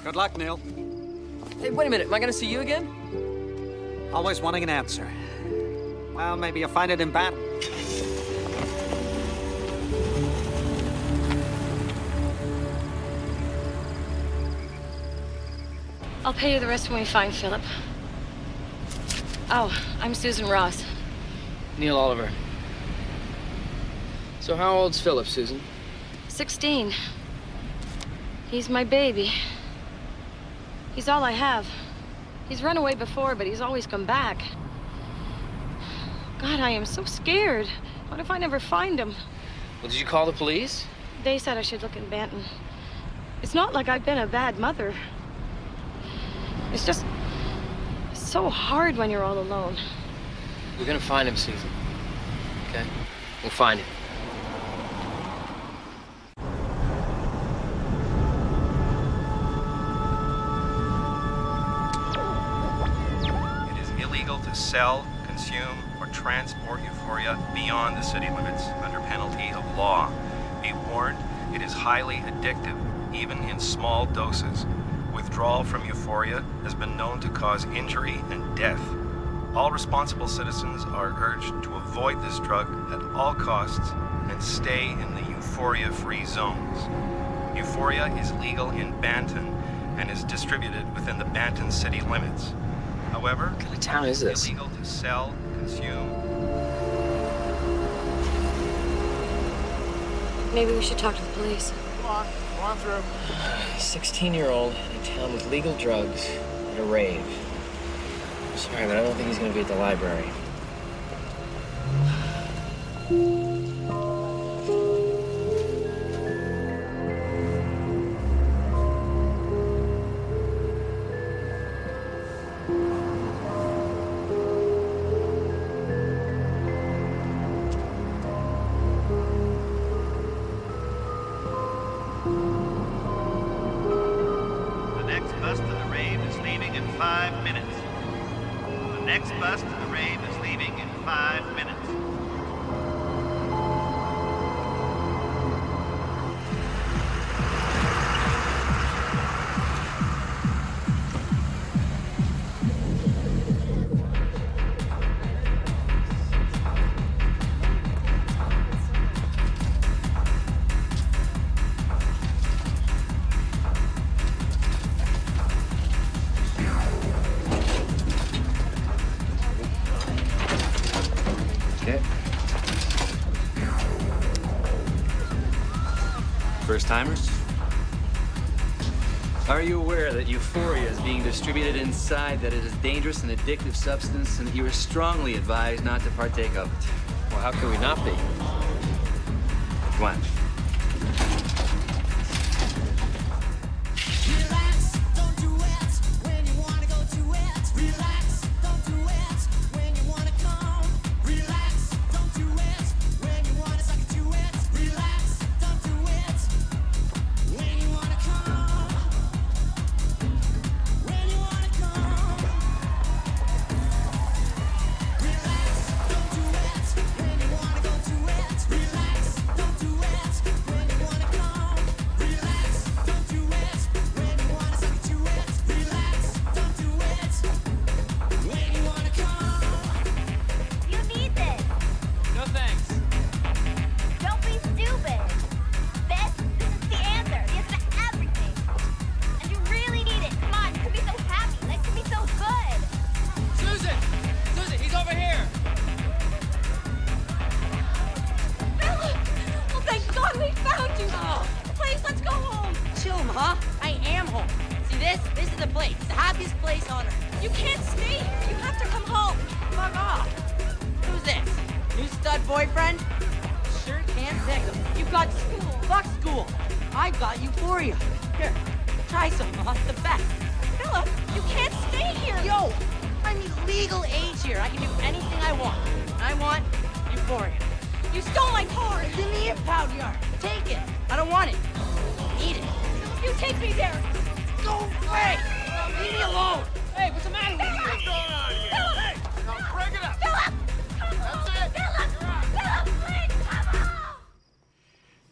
Good luck, Neil. Hey, wait a minute. Am I going to see you again? Always wanting an answer. Well, maybe you'll find it in battle. I'll pay you the rest when we find Philip. Oh, I'm Susan Ross. Neil Oliver. So how old's Philip, Susan? 16. He's my baby. He's all I have. He's run away before, but he's always come back. God, I am so scared. What if I never find him? Well, did you call the police? They said I should look in Benton. It's not like I've been a bad mother. It's just so hard when you're all alone. We're gonna find him, Susan. Okay? We'll find him. It is illegal to sell, consume, or transport euphoria beyond the city limits under penalty of law. Be warned, it is highly addictive, even in small doses. Withdrawal from euphoria has been known to cause injury and death. All responsible citizens are urged to avoid this drug at all costs and stay in the euphoria-free zones. Euphoria is legal in Banton and is distributed within the Banton city limits. However, what kind of town is this? It's illegal to sell, consume. Maybe we should talk to the police. Come on through. 16-year-old in a town with legal drugs at a rave. Sorry, but I don't think he's gonna be at the library. The next bus to the rave is leaving in 5 minutes. The next bus to the rave is leaving in 5 minutes. First timers? Are you aware that euphoria is being distributed inside, that it is a dangerous and addictive substance, and that you are strongly advised not to partake of it? Well, how could we not be? Come on.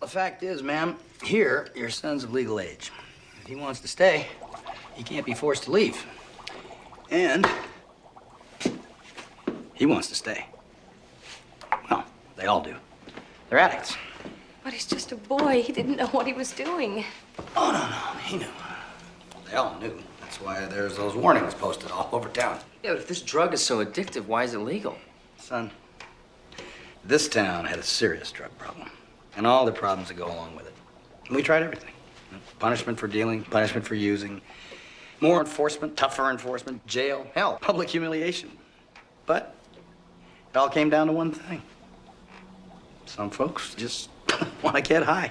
The fact is, ma'am, here, your son's of legal age. If he wants to stay, he can't be forced to leave. And he wants to stay. Well, they all do. They're addicts. But he's just a boy. He didn't know what he was doing. Oh, no, he knew. They all knew. That's why there's those warnings posted all over town. Yeah, but if this drug is so addictive, why is it legal? Son, this town had a serious drug problem. And all the problems that go along with it. And we tried everything. Punishment for dealing, punishment for using, more enforcement, tougher enforcement, jail, hell, public humiliation. But it all came down to one thing. Some folks just want to get high.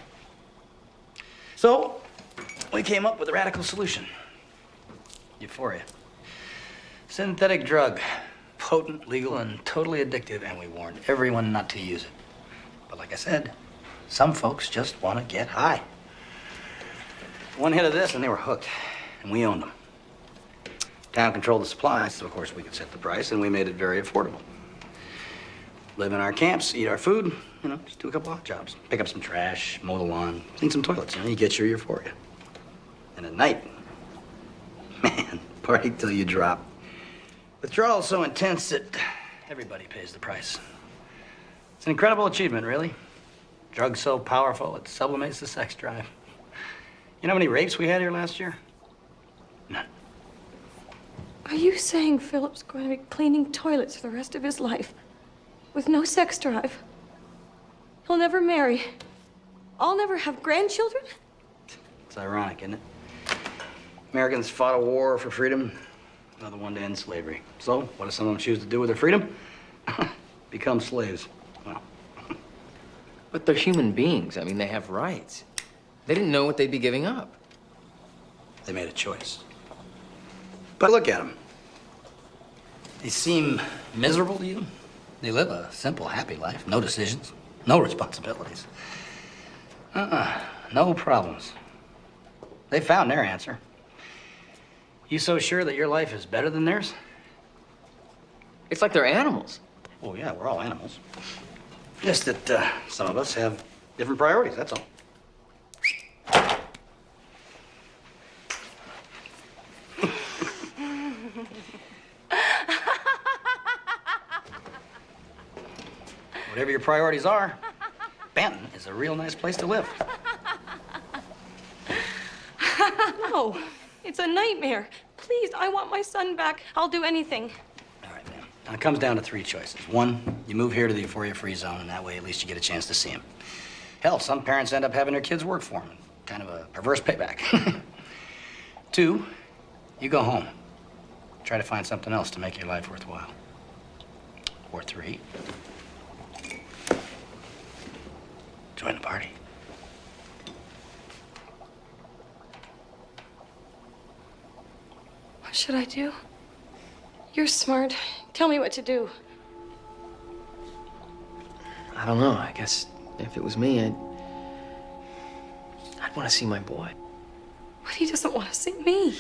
So we came up with a radical solution. Euphoria. Synthetic drug. Potent, legal, and totally addictive, and we warned everyone not to use it. But like I said, some folks just want to get high. One hit of this and they were hooked, and we owned them. Town controlled the supply, so of course we could set the price, and we made it very affordable. Live in our camps, eat our food, just do a couple odd jobs. Pick up some trash, mow the lawn, clean some toilets, you get your euphoria. And at night, Party till you drop. Withdrawal so intense that everybody pays the price. It's an incredible achievement, really. Drug so powerful it sublimates the sex drive. You know how many rapes we had here last year? Are you saying Philip's going to be cleaning toilets for the rest of his life? With no sex drive? He'll never marry. I'll never have grandchildren? It's ironic, isn't it? Americans fought a war for freedom, another one to end slavery. So, what do some of them choose to do with their freedom? Become slaves. Well. But they're human beings. I mean, they have rights. They didn't know what they'd be giving up. They made a choice. But look at them. They seem miserable to you. They live a simple, happy life. No decisions, no responsibilities. No problems. They found their answer. You so sure that your life is better than theirs? It's like they're animals. Oh, yeah, we're all animals. Just that some of us have different priorities, that's all. Whatever your priorities are, Banton is a real nice place to live. No, it's a nightmare. Please, I want my son back. I'll do anything. Now, it comes down to three choices. One, you move here to the euphoria-free zone, and that way at least you get a chance to see him. Hell, some parents end up having their kids work for them. Kind of a perverse payback. Two, you go home. Try to find something else to make your life worthwhile. Or three, join the party. What should I do? You're smart. Tell me what to do. I don't know. I guess if it was me, I'd want to see my boy. But he doesn't want to see me.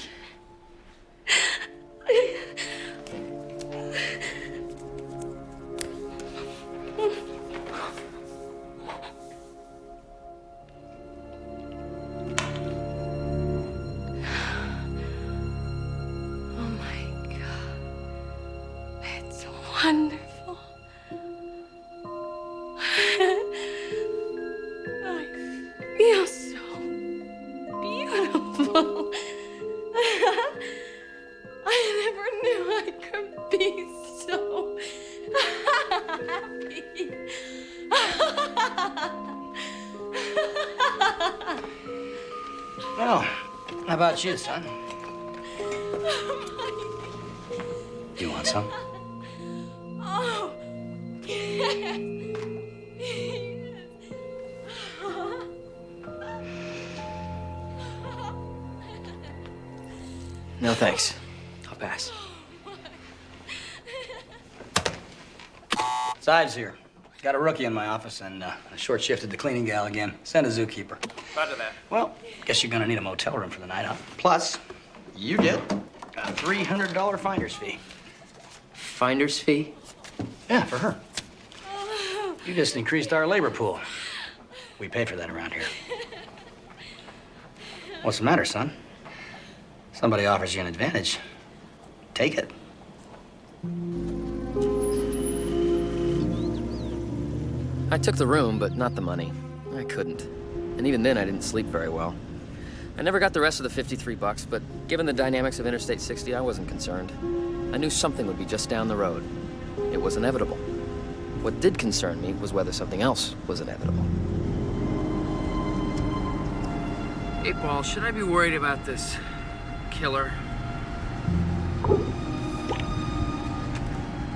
Wonderful. I feel so beautiful. I never knew I could be so happy. Well, how about you, son? You want some? Oh, yes. No, thanks. I'll pass. Sides here. Got a rookie in my office and a short shift at the cleaning gal again. Send a zookeeper. Roger that. Well, guess you're gonna need a motel room for the night, huh? Plus, you get a $300 finder's fee. Finder's fee? Yeah, for her. You just increased our labor pool. We pay for that around here. What's the matter, son? Somebody offers you an advantage. Take it. I took the room, but not the money. I couldn't. And even then, I didn't sleep very well. I never got the rest of the 53 bucks, but given the dynamics of Interstate 60, I wasn't concerned. I knew something would be just down the road. It was inevitable. What did concern me was whether something else was inevitable. Hey, Paul, should I be worried about this killer?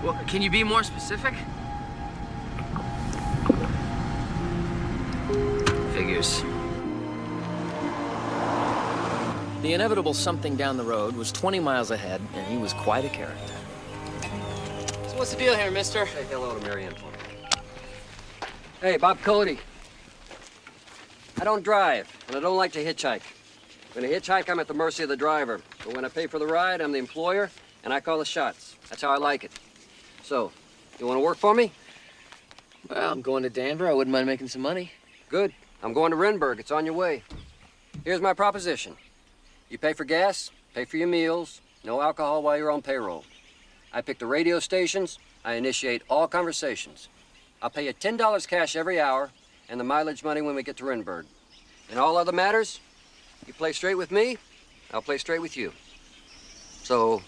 Well, can you be more specific? Figures. The inevitable something down the road was 20 miles ahead, and he was quite a character. So what's the deal here, mister? Say hello to Marianne for me. Hey, Bob Cody. I don't drive, and I don't like to hitchhike. When I hitchhike, I'm at the mercy of the driver. But when I pay for the ride, I'm the employer, and I call the shots. That's how I like it. So, you want to work for me? Well, I'm going to Denver. I wouldn't mind making some money. Good. I'm going to Renberg. It's on your way. Here's my proposition. You pay for gas, pay for your meals, No alcohol while you're on payroll. I pick the radio stations. I initiate all conversations. I'll pay you $10 cash every hour and the mileage money when we get to Renberg. In all other matters, you play straight with me, I'll play straight with you. So,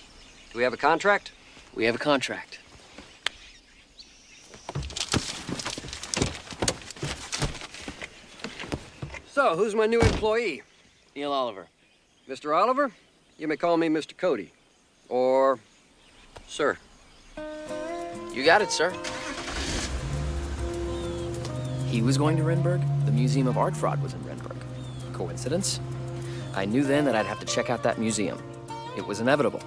do we have a contract? We have a contract. So, who's my new employee? Neil Oliver. Mr. Oliver, you may call me Mr. Cody. Or, sir. You got it, sir. He was going to Renberg. The Museum of Art Fraud was in Renberg. Coincidence? I knew then that I'd have to check out that museum. It was inevitable.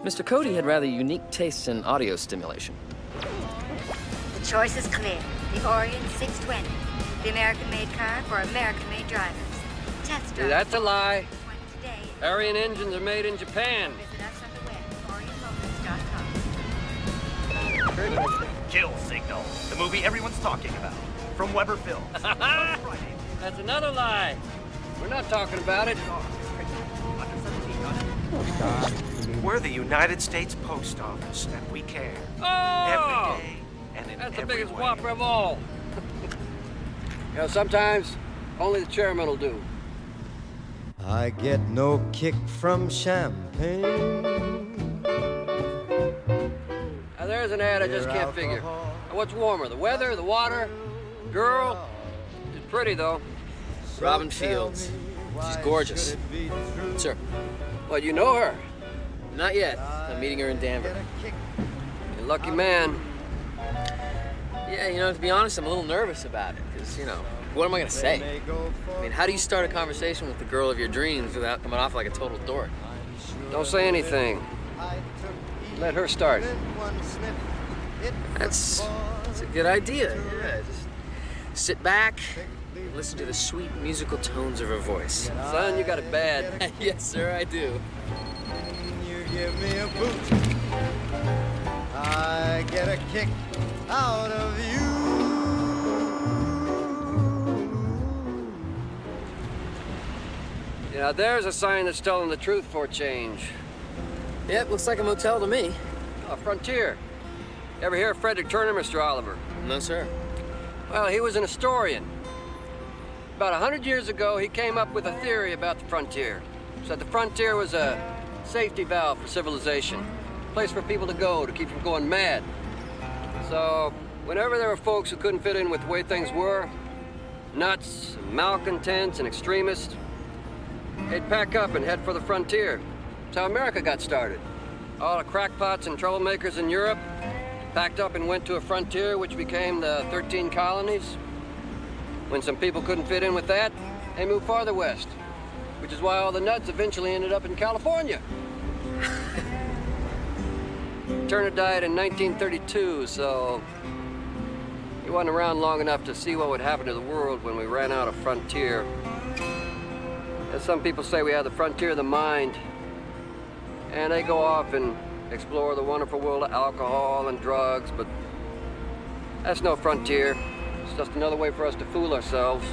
Mr. Cody had rather unique tastes in audio stimulation. The choice is clear. The Orient 620. The American-made car for American-made drivers. Test drive. That's a lie. Arian engines are made in Japan. Visit us on the web, orientmotors.com. Kill Signal, the movie everyone's talking about. From Weber Films. That's another lie. We're not talking about it. We're the United States Post Office, and we care. Oh! Every day and in That's the every biggest way. whopper of all. You know, sometimes only the chairman will do. I get no kick from champagne. Now, there's an ad I just can't figure. Now, what's warmer, the weather, the water, girl? She's pretty, though. Robin Fields. She's gorgeous. Sir. Well, you know her? Not yet. I'm meeting her in Danvers. You're a lucky man. Yeah, you know, to be honest, I'm a little nervous about it, because, you know, what am I going to say? I mean, how do you start a conversation with the girl of your dreams without coming off like a total dork? Don't say anything. Let her start. That's a good idea, yeah. Just sit back, listen to the sweet musical tones of her voice. Son, you got it bad. Yes, sir, I do. You give me a boot. I get a kick out of you. You know, there's a sign that's telling the truth for a change. Yep, looks like a motel to me. A Frontier. You ever hear of Frederick Turner, Mr. Oliver? No, sir. Well, he was an historian. About 100 years ago, he came up with a theory about the frontier. Said the frontier was a safety valve for civilization. A place for people to go to keep from going mad. So, whenever there were folks who couldn't fit in with the way things were, nuts, malcontents, and extremists, they'd pack up and head for the frontier. That's how America got started. All the crackpots and troublemakers in Europe packed up and went to a frontier which became the 13 colonies. When some people couldn't fit in with that, they moved farther west, which is why all the nuts eventually ended up in California. Turner died in 1932, so he wasn't around long enough to see what would happen to the world when we ran out of frontier. As some people say, we have the frontier of the mind, and they go off and explore the wonderful world of alcohol and drugs, but that's no frontier. It's just another way for us to fool ourselves.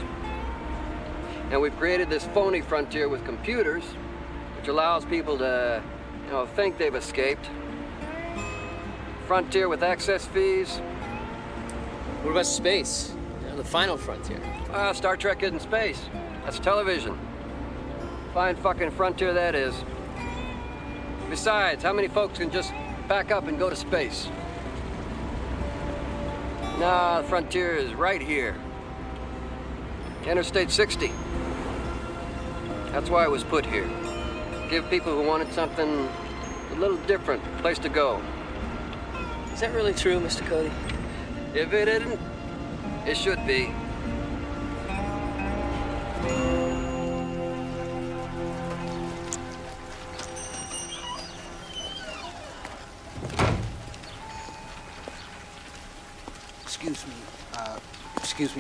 And we've created this phony frontier with computers, which allows people to, you know, think they've escaped. Frontier with access fees. What about space? You know, the final frontier. Star Trek isn't space. That's television. Fine fucking frontier that is. Besides, how many folks can just pack up and go to space? Nah, the frontier is right here. Interstate 60. That's why it was put here. Give people who wanted something a little different a place to go. Is that really true, Mr. Cody? If it isn't, it should be. Excuse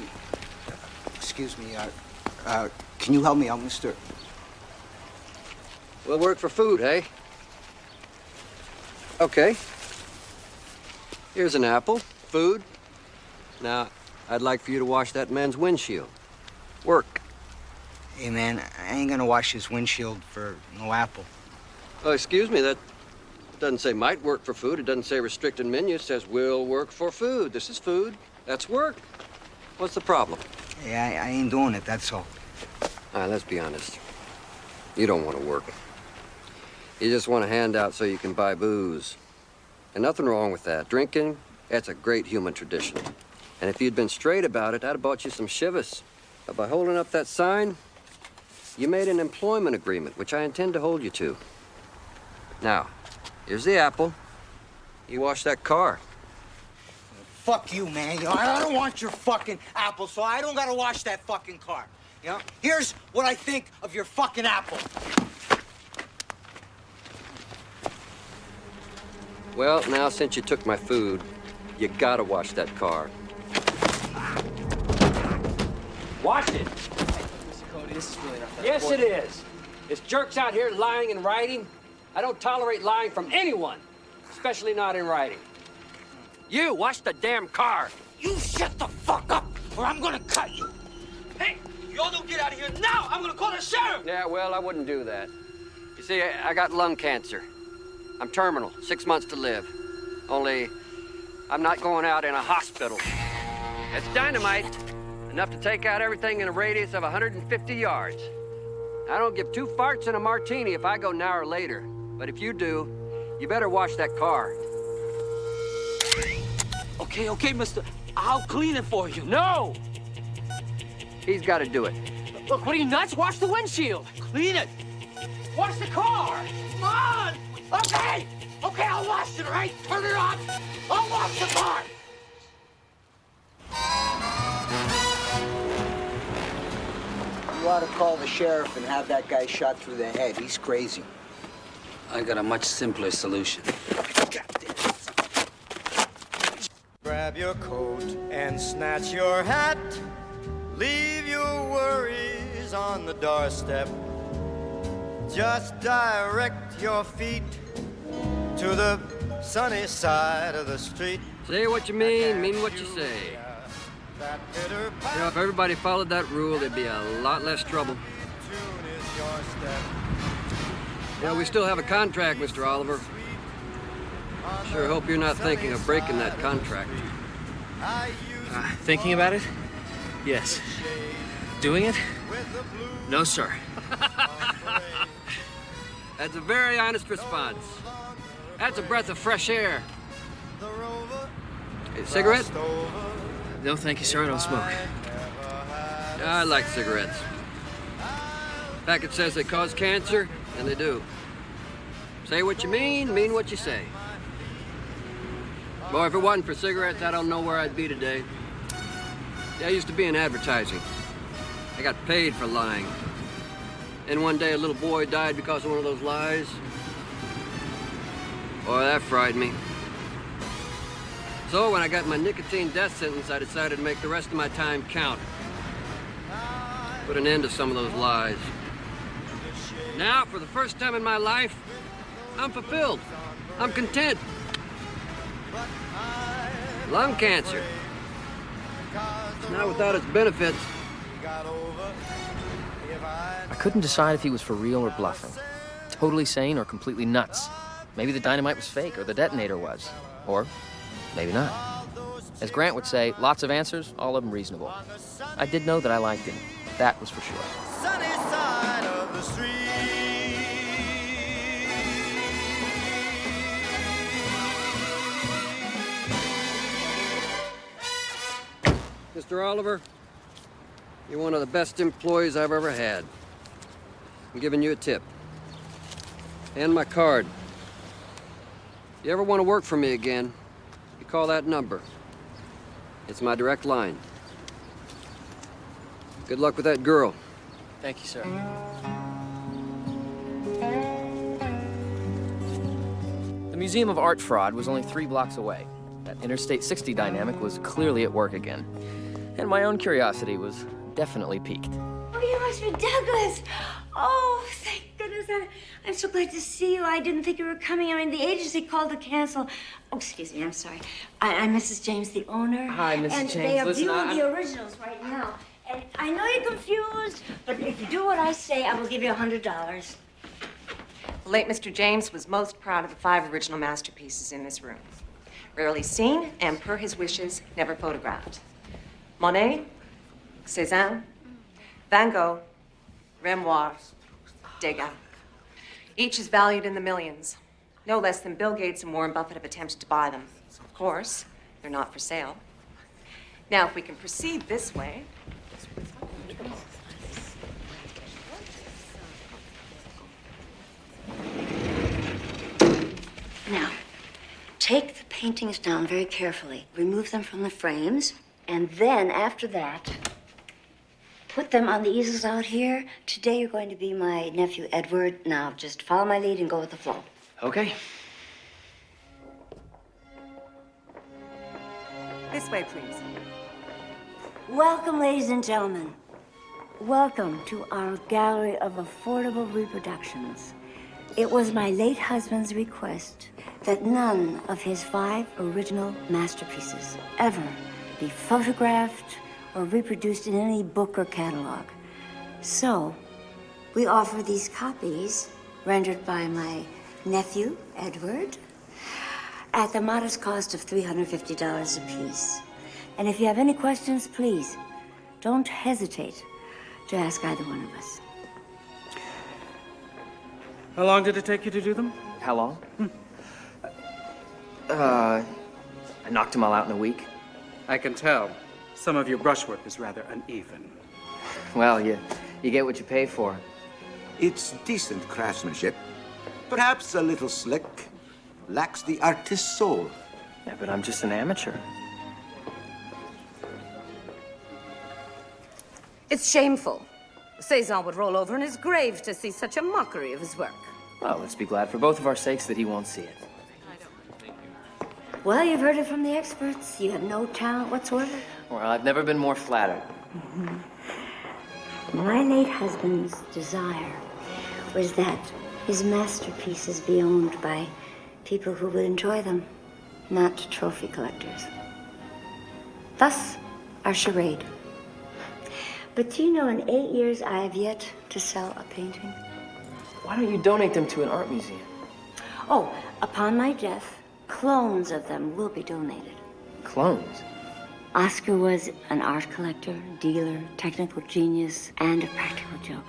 me, can you help me out, mister? We'll work for food, hey? Okay. Here's an apple, food. Now, I'd like for you to wash that man's windshield. Work. Hey, man, I ain't gonna wash his windshield for no apple. Oh, excuse me, that doesn't say might work for food. It doesn't say restricted menu. It says will work for food. This is food. That's work. What's the problem? Hey, I ain't doing it, that's all. All right, let's be honest. You don't want to work. You just want a handout so you can buy booze. And nothing wrong with that. Drinking, that's a great human tradition. And if you'd been straight about it, I'd have bought you some shivas. But by holding up that sign, you made an employment agreement, which I intend to hold you to. Now, here's the apple. You wash that car. Fuck you, man. You know, I don't want your fucking apple, so I don't gotta wash that fucking car. You know? Here's what I think of your fucking apple. Well, now, since you took my food, you gotta wash that car. Wash it. Mr. Cody, this is really not that Yes, it important. is. There's jerks out here lying and writing. I don't tolerate lying from anyone, especially not in writing. You, wash the damn car. You shut the fuck up, or I'm gonna cut you. Hey, y'all don't get out of here now. I'm gonna call the sheriff. Yeah, well, I wouldn't do that. You see, I got lung cancer. I'm terminal, 6 months to live. Only, I'm not going out in a hospital. It's dynamite, enough to take out everything in a radius of 150 yards. I don't give two farts and a martini if I go now or later. But if you do, you better wash that car. Okay, mister. I'll clean it for you. No! He's got to do it. Look, what are you, nuts? Wash the windshield. Clean it. Wash the car. Come on! Okay, I'll wash it, all right? Turn it off. I'll wash the car. You ought to call the sheriff and have that guy shot through the head. He's crazy. I got a much simpler solution. Grab your coat and snatch your hat. Leave your worries on the doorstep. Just direct your feet to the sunny side of the street. Say what you mean what you say. You know, if everybody followed that rule, there'd be a lot less trouble. You know, we still have a contract, Mr. Oliver. Sure hope you're not thinking of breaking that contract. Thinking about it? Yes. Doing it? No, sir. That's a very honest response. That's a breath of fresh air. Hey, cigarette? No, thank you, sir. I don't smoke. I like cigarettes. Packet says they cause cancer, and they do. Say what you mean what you say. Boy, if it wasn't for cigarettes, I don't know where I'd be today. Yeah, I used to be in advertising. I got paid for lying. And one day a little boy died because of one of those lies. Boy, that fried me. So when I got my nicotine death sentence, I decided to make the rest of my time count. Put an end to some of those lies. Now, for the first time in my life, I'm fulfilled. I'm content. Lung cancer. It's not without its benefits. I couldn't decide if he was for real or bluffing. Totally sane or completely nuts. Maybe the dynamite was fake, or the detonator was. Or maybe not. As Grant would say, lots of answers, all of them reasonable. I did know that I liked him. That was for sure. Sunny side of the street. Mr. Oliver, you're one of the best employees I've ever had. I'm giving you a tip. And my card. If you ever want to work for me again, you call that number. It's my direct line. Good luck with that girl. Thank you, sir. The Museum of Art Fraud was only 3 blocks away. That Interstate 60 dynamic was clearly at work again. And my own curiosity was definitely piqued. Oh, you must be Douglas. Oh, thank goodness. I'm so glad to see you. I didn't think you were coming. I mean, the agency called to cancel. Oh, excuse me. I'm sorry. I'm Mrs. James, the owner. Hi, Mrs. And James. they are Listen, viewing the originals right now. And I know you're confused, but if you do what I say, I will give you $100. The late Mr. James was most proud of the 5 original masterpieces in this room. Rarely seen, and per his wishes, never photographed. Monet, Cézanne, Van Gogh, Renoir, Degas. Each is valued in the millions. No less than Bill Gates and Warren Buffett have attempted to buy them. Of course, they're not for sale. Now, if we can proceed this way. Now, take the paintings down very carefully. Remove them from the frames. And then, after that, put them on the easels out here. Today, you're going to be my nephew, Edward. Now, just follow my lead and go with the flow. Okay. This way, please. Welcome, ladies and gentlemen. Welcome to our gallery of affordable reproductions. It was my late husband's request that none of his 5 original masterpieces ever be photographed or reproduced in any book or catalog. So, we offer these copies, rendered by my nephew, Edward, at the modest cost of $350 apiece. And if you have any questions, please, don't hesitate to ask either one of us. How long did it take you to do them? How long? I knocked them all out in a week. I can tell. Some of your brushwork is rather uneven. Well, you get what you pay for. It's decent craftsmanship. Perhaps a little slick. Lacks the artist's soul. Yeah, but I'm just an amateur. It's shameful. Cézanne would roll over in his grave to see such a mockery of his work. Well, let's be glad for both of our sakes that he won't see it. Well, you've heard it from the experts. You have no talent whatsoever. Well, I've never been more flattered. My late husband's desire was that his masterpieces be owned by people who would enjoy them, not trophy collectors. Thus, our charade. But do you know, in 8 years, I have yet to sell a painting? Why don't you donate them to an art museum? Oh, upon my death, clones of them will be donated. Clones? Oscar was an art collector, dealer, technical genius, and a practical joker,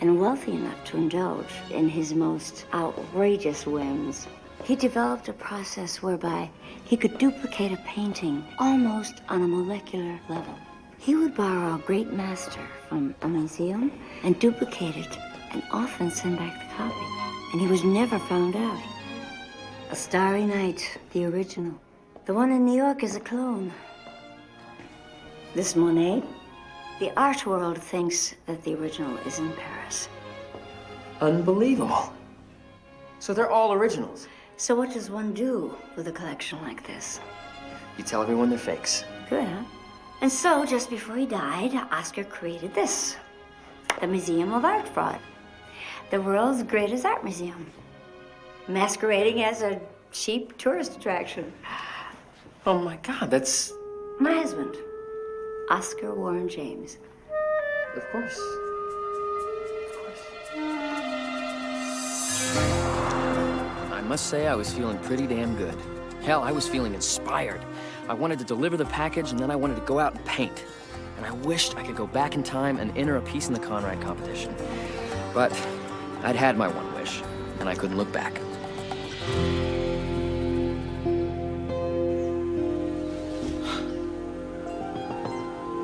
and wealthy enough to indulge in his most outrageous whims. He developed a process whereby he could duplicate a painting almost on a molecular level. He would borrow a great master from a museum and duplicate it, and often send back the copy. And he was never found out. A Starry Night, the original. The one in New York is a clone. This Monet, the art world thinks that the original is in Paris. Unbelievable. So they're all originals. So what does one do with a collection like this? You tell everyone they're fakes. Good, huh? And so, just before he died, Oscar created this. The Museum of Art Fraud. The world's greatest art museum. Masquerading as a cheap tourist attraction. Oh my God, that's... My husband, Oscar Warren James. Of course. I must say I was feeling pretty damn good. Hell, I was feeling inspired. I wanted to deliver the package, and then I wanted to go out and paint. And I wished I could go back in time and enter a piece in the Conrad competition. But I'd had my one wish, and I couldn't look back.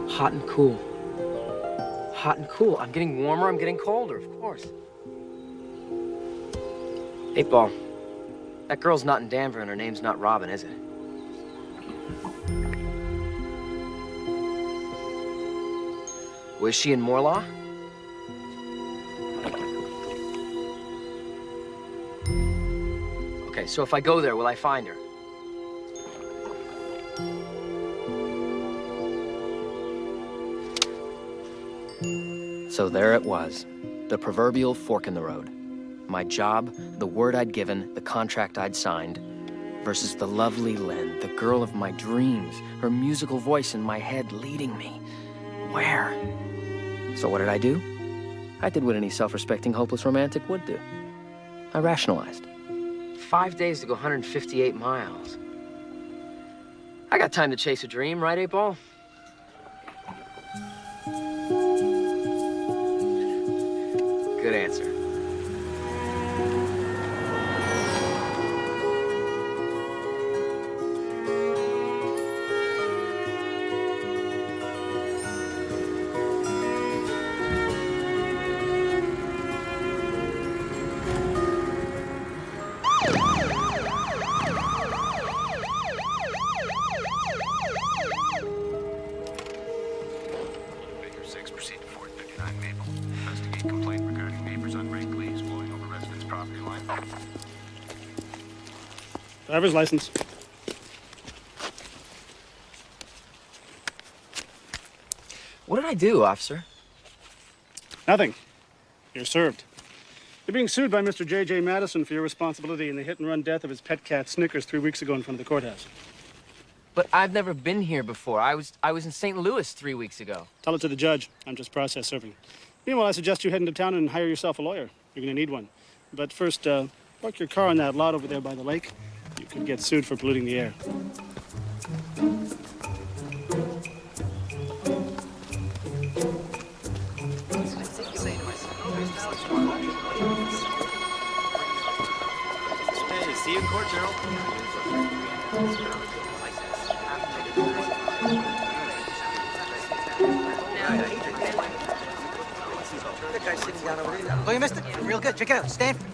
Hot and cool. Hot and cool. I'm getting warmer, I'm getting colder, of course. 8-Ball. That girl's not in Denver, and her name's not Robin, is it? Was she in Morlaw? Okay, so if I go there, will I find her? So there it was, the proverbial fork in the road. My job, the word I'd given, the contract I'd signed, versus the lovely Lynn, the girl of my dreams, her musical voice in my head leading me. Where? So what did I do? I did what any self-respecting, hopeless romantic would do. I rationalized. 5 days to go 158 miles. I got time to chase a dream, right, 8-Ball? Good answer. Baker 6, proceed to 439 Maple. Investigate complaint regarding neighbors on rank leaves blowing over residents' property line. Driver's license. What did I do, officer? Nothing. You're served. You're being sued by Mr. J.J. Madison for your responsibility in the hit-and-run death of his pet cat, Snickers, 3 weeks ago in front of the courthouse. But I've never been here before. I was in St. Louis 3 weeks ago. Tell it to the judge. I'm just process serving. Meanwhile, I suggest you head into town and hire yourself a lawyer. You're going to need one. But first, park your car in that lot over there by the lake. You could get sued for polluting the air. Hey, see you in court, Gerald. That guy's sitting down over there. Oh, you missed it? Real good. Check it out. Stanford.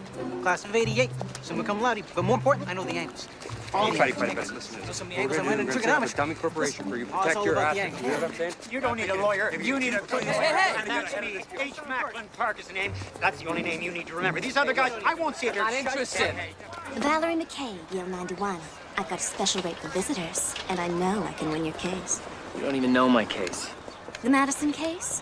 Class of 88. Summa cum laude. But more important, I know the angles. All the angles. Know some of the angles. I'm learning trigonometry. Dummy corporation for you. Oh, it's Protect all your about the assets. angles. You know what I'm saying? You don't need a lawyer. If you need a Hey, H. Macklin Park is the name. That's the only name you need to remember. These other guys, I won't see if they're Not interested. Valerie McKay, Yale 91. I've got a special rate for visitors, and I know I can win your case. You don't even know my case. The Madison case?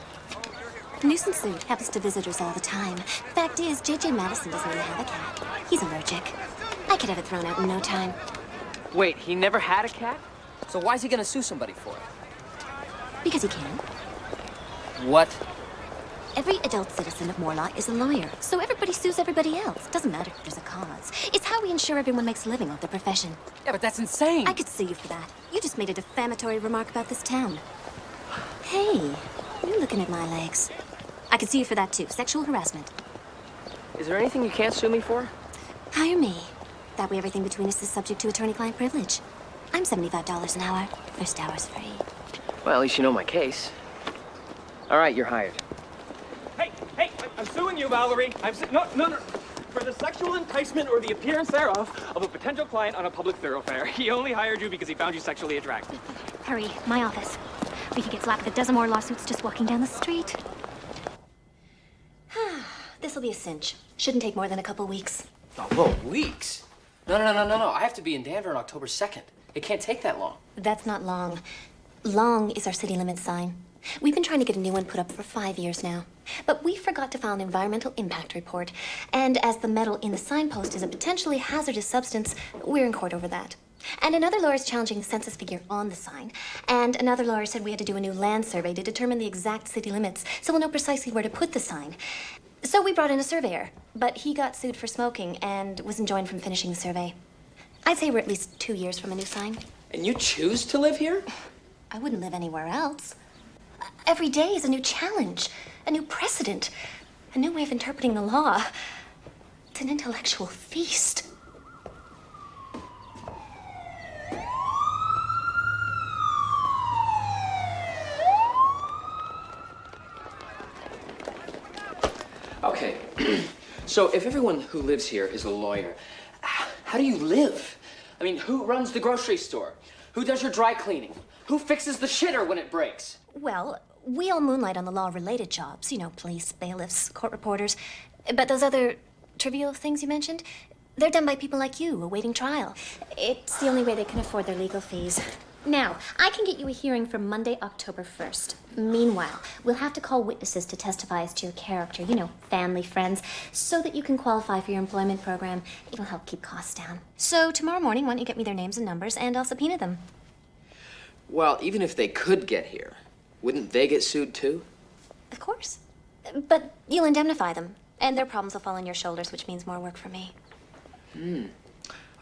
Nuisance suit happens to visitors all the time. Fact is, J.J. Madison doesn't even have a cat. He's allergic. I could have it thrown out in no time. Wait, he never had a cat? So why is he gonna sue somebody for it? Because he can. What? Every adult citizen of Morlaw is a lawyer, so everybody sues everybody else. Doesn't matter if there's a cause. It's how we ensure everyone makes a living off their profession. Yeah, but that's insane. I could sue you for that. You just made a defamatory remark about this town. Hey, you're looking at my legs. I could sue you for that too. Sexual harassment. Is there anything you can't sue me for? Hire me. That way everything between us is subject to attorney-client privilege. I'm $75 an hour. First hour's free. Well, at least you know my case. All right, you're hired. Hey, I'm suing you, Valerie. No. For the sexual enticement or the appearance thereof of a potential client on a public thoroughfare. He only hired you because he found you sexually attractive. Hurry, my office. We could get slapped with a dozen more lawsuits just walking down the street. This'll be a cinch. Shouldn't take more than a couple weeks. Oh, whoa, weeks? No. I have to be in Danvers on October 2nd. It can't take that long. That's not long. Long is our city limit sign. We've been trying to get a new one put up for 5 years now. But we forgot to file an environmental impact report. And as the metal in the signpost is a potentially hazardous substance, we're in court over that. And another lawyer is challenging the census figure on the sign. And another lawyer said we had to do a new land survey to determine the exact city limits, so we'll know precisely where to put the sign. So we brought in a surveyor, but he got sued for smoking and was enjoined from finishing the survey. I'd say we're at least 2 years from a new sign. And you choose to live here? I wouldn't live anywhere else. Every day is a new challenge, a new precedent, a new way of interpreting the law. It's an intellectual feast. Okay, so if everyone who lives here is a lawyer, how do you live? I mean, who runs the grocery store? Who does your dry cleaning? Who fixes the shitter when it breaks? Well, we all moonlight on the law-related jobs. You know, police, bailiffs, court reporters. But those other trivial things you mentioned, they're done by people like you awaiting trial. It's the only way they can afford their legal fees. Now, I can get you a hearing for Monday, October 1st. Meanwhile, we'll have to call witnesses to testify as to your character, you know, family, friends, so that you can qualify for your employment program. It'll help keep costs down. So tomorrow morning, why don't you get me their names and numbers, and I'll subpoena them. Well, even if they could get here, wouldn't they get sued too? Of course. But you'll indemnify them. And their problems will fall on your shoulders, which means more work for me.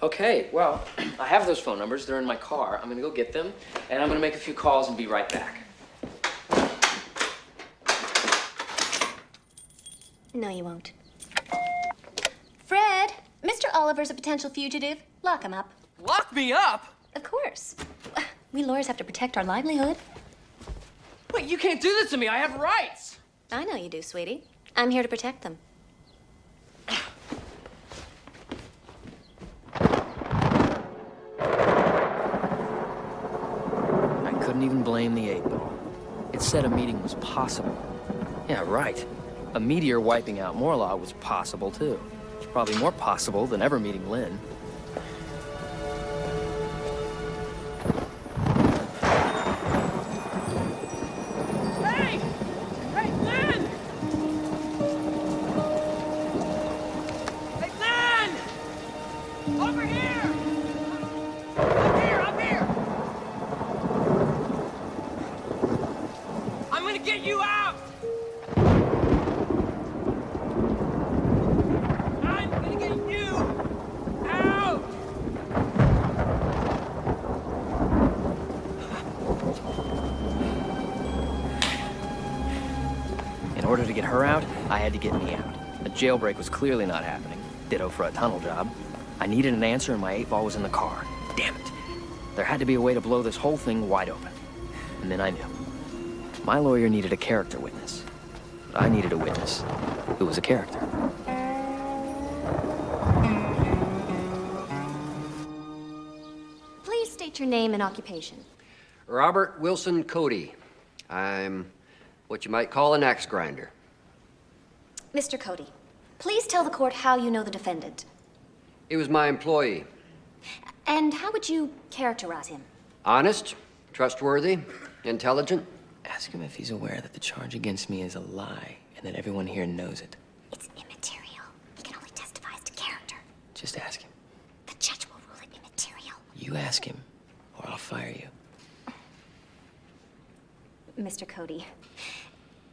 Okay, well, I have those phone numbers. They're in my car. I'm gonna go get them, and I'm gonna make a few calls and be right back. No, you won't. Fred, Mr. Oliver's a potential fugitive. Lock him up. Lock me up? Of course. We lawyers have to protect our livelihood. Wait, you can't do this to me. I have rights. I know you do, sweetie. I'm here to protect them. I couldn't even blame the 8-ball. It said a meeting was possible. Yeah, right. A meteor wiping out Morlaw was possible, too. Probably more possible than ever meeting Lynn. Hey! Hey, Lynn! Hey, Lynn! Over here! Up here! I'm gonna get you out! I'm gonna get you out! In order to get her out, I had to get me out. A jailbreak was clearly not happening. Ditto for a tunnel job. I needed an answer, and my 8-ball was in the car. Damn it. There had to be a way to blow this whole thing wide open. And then I knew. My lawyer needed a character witness. But I needed a witness who was a character. Please state your name and occupation. Robert Wilson Cody. I'm what you might call an axe grinder. Mr. Cody, please tell the court how you know the defendant. He was my employee. And how would you characterize him? Honest, trustworthy, intelligent. Ask him if he's aware that the charge against me is a lie and that everyone here knows it. It's immaterial. He can only testify as to character. Just ask him. The judge will rule it immaterial. You ask him, or I'll fire you. Mr. Cody,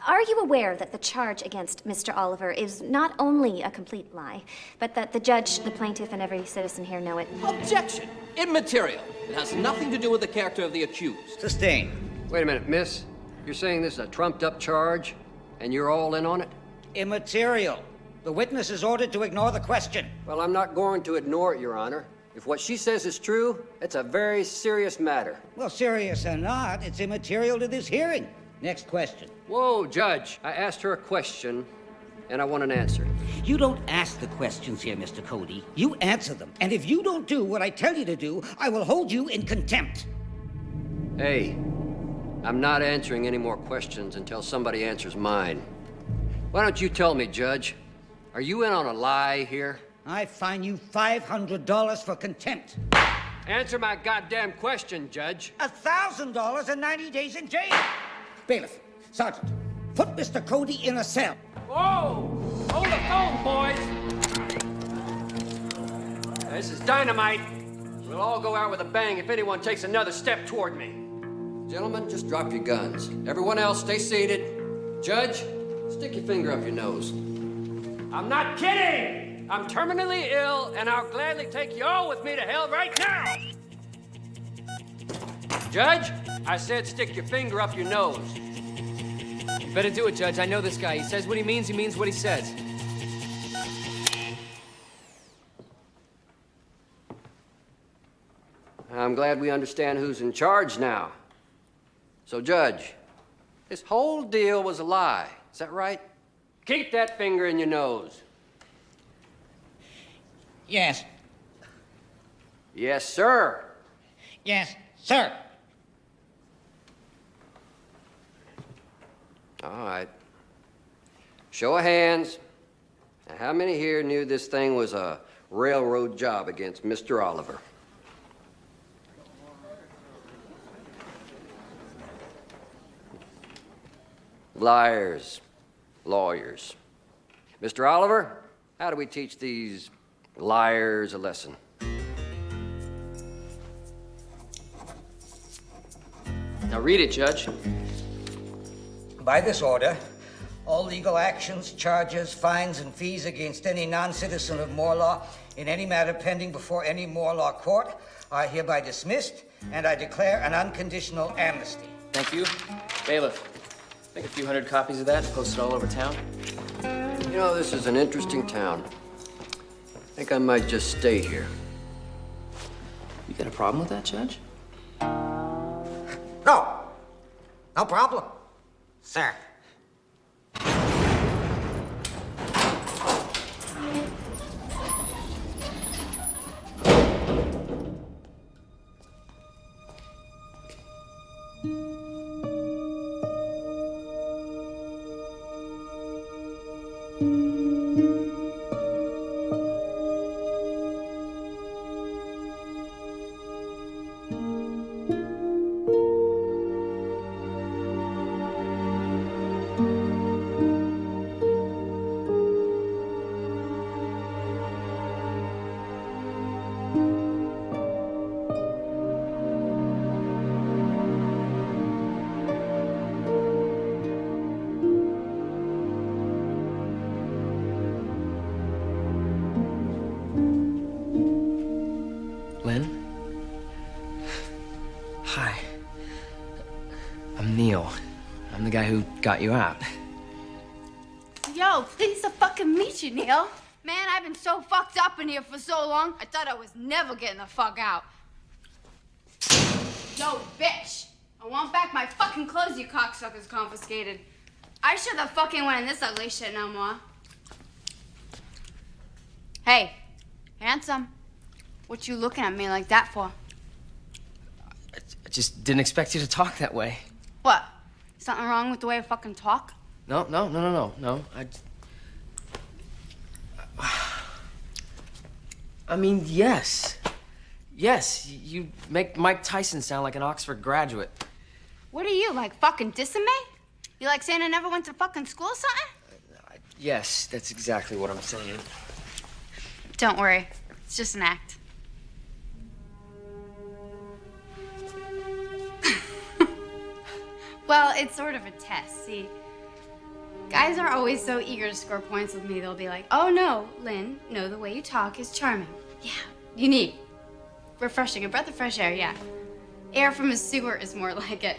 are you aware that the charge against Mr. Oliver is not only a complete lie, but that the judge, the plaintiff, and every citizen here know it? Objection! Immaterial. It has nothing to do with the character of the accused. Sustained. Wait a minute, miss. You're saying this is a trumped-up charge, and you're all in on it? Immaterial. The witness is ordered to ignore the question. Well, I'm not going to ignore it, Your Honor. If what she says is true, it's a very serious matter. Well, serious or not, it's immaterial to this hearing. Next question. Whoa, Judge. I asked her a question, and I want an answer. You don't ask the questions here, Mr. Cody. You answer them. And if you don't do what I tell you to do, I will hold you in contempt. Hey, I'm not answering any more questions until somebody answers mine. Why don't you tell me, Judge? Are you in on a lie here? I fine you $500 for contempt. Answer my goddamn question, Judge. $1,000 and 90 days in jail. Bailiff, Sergeant, put Mr. Cody in a cell. Whoa! Hold the phone, boys! This is dynamite. We'll all go out with a bang if anyone takes another step toward me. Gentlemen, just drop your guns. Everyone else, stay seated. Judge, stick your finger up your nose. I'm not kidding! I'm terminally ill, and I'll gladly take you all with me to hell right now! Judge, I said stick your finger up your nose. You better do it, Judge. I know this guy. He says what he means what he says. I'm glad we understand who's in charge now. So, Judge, this whole deal was a lie. Is that right? Keep that finger in your nose. Yes. Yes, sir. Yes, sir. All right. Show of hands. Now, how many here knew this thing was a railroad job against Mr. Oliver? Liars, lawyers. Mr. Oliver, how do we teach these liars a lesson? Now read it, Judge. By this order, All legal actions, charges, fines, and fees against any non-citizen of Morlaw in any matter pending before any Morlaw court are hereby dismissed, and I declare an unconditional amnesty. Thank you. Bailiff, make a few hundred copies of that and post it all over town. You know, this is an interesting town. I think I might just stay here. You got a problem with that, Judge? No. No problem, sir. Hi. I'm Neil. I'm the guy who got you out. Yo, pleased to fucking meet you, Neil. Man, I've been so fucked up in here for so long, I thought I was never getting the fuck out. Yo, bitch. I want back my fucking clothes you cocksuckers confiscated. I should have fucking went in this ugly shit no more. Hey, handsome. What you looking at me like that for? I just didn't expect you to talk that way. What? Something wrong with the way I fucking talk? No. I mean, yes. Yes, you make Mike Tyson sound like an Oxford graduate. What are you, like fucking dissing me? You like saying I never went to fucking school or something? Yes, that's exactly what I'm saying. Don't worry. It's just an act. Well, it's sort of a test, see? Guys are always so eager to score points with me. They'll be like, oh no, Lynn, no, the way you talk is charming. Yeah, unique. Refreshing, a breath of fresh air, yeah. Air from a sewer is more like it.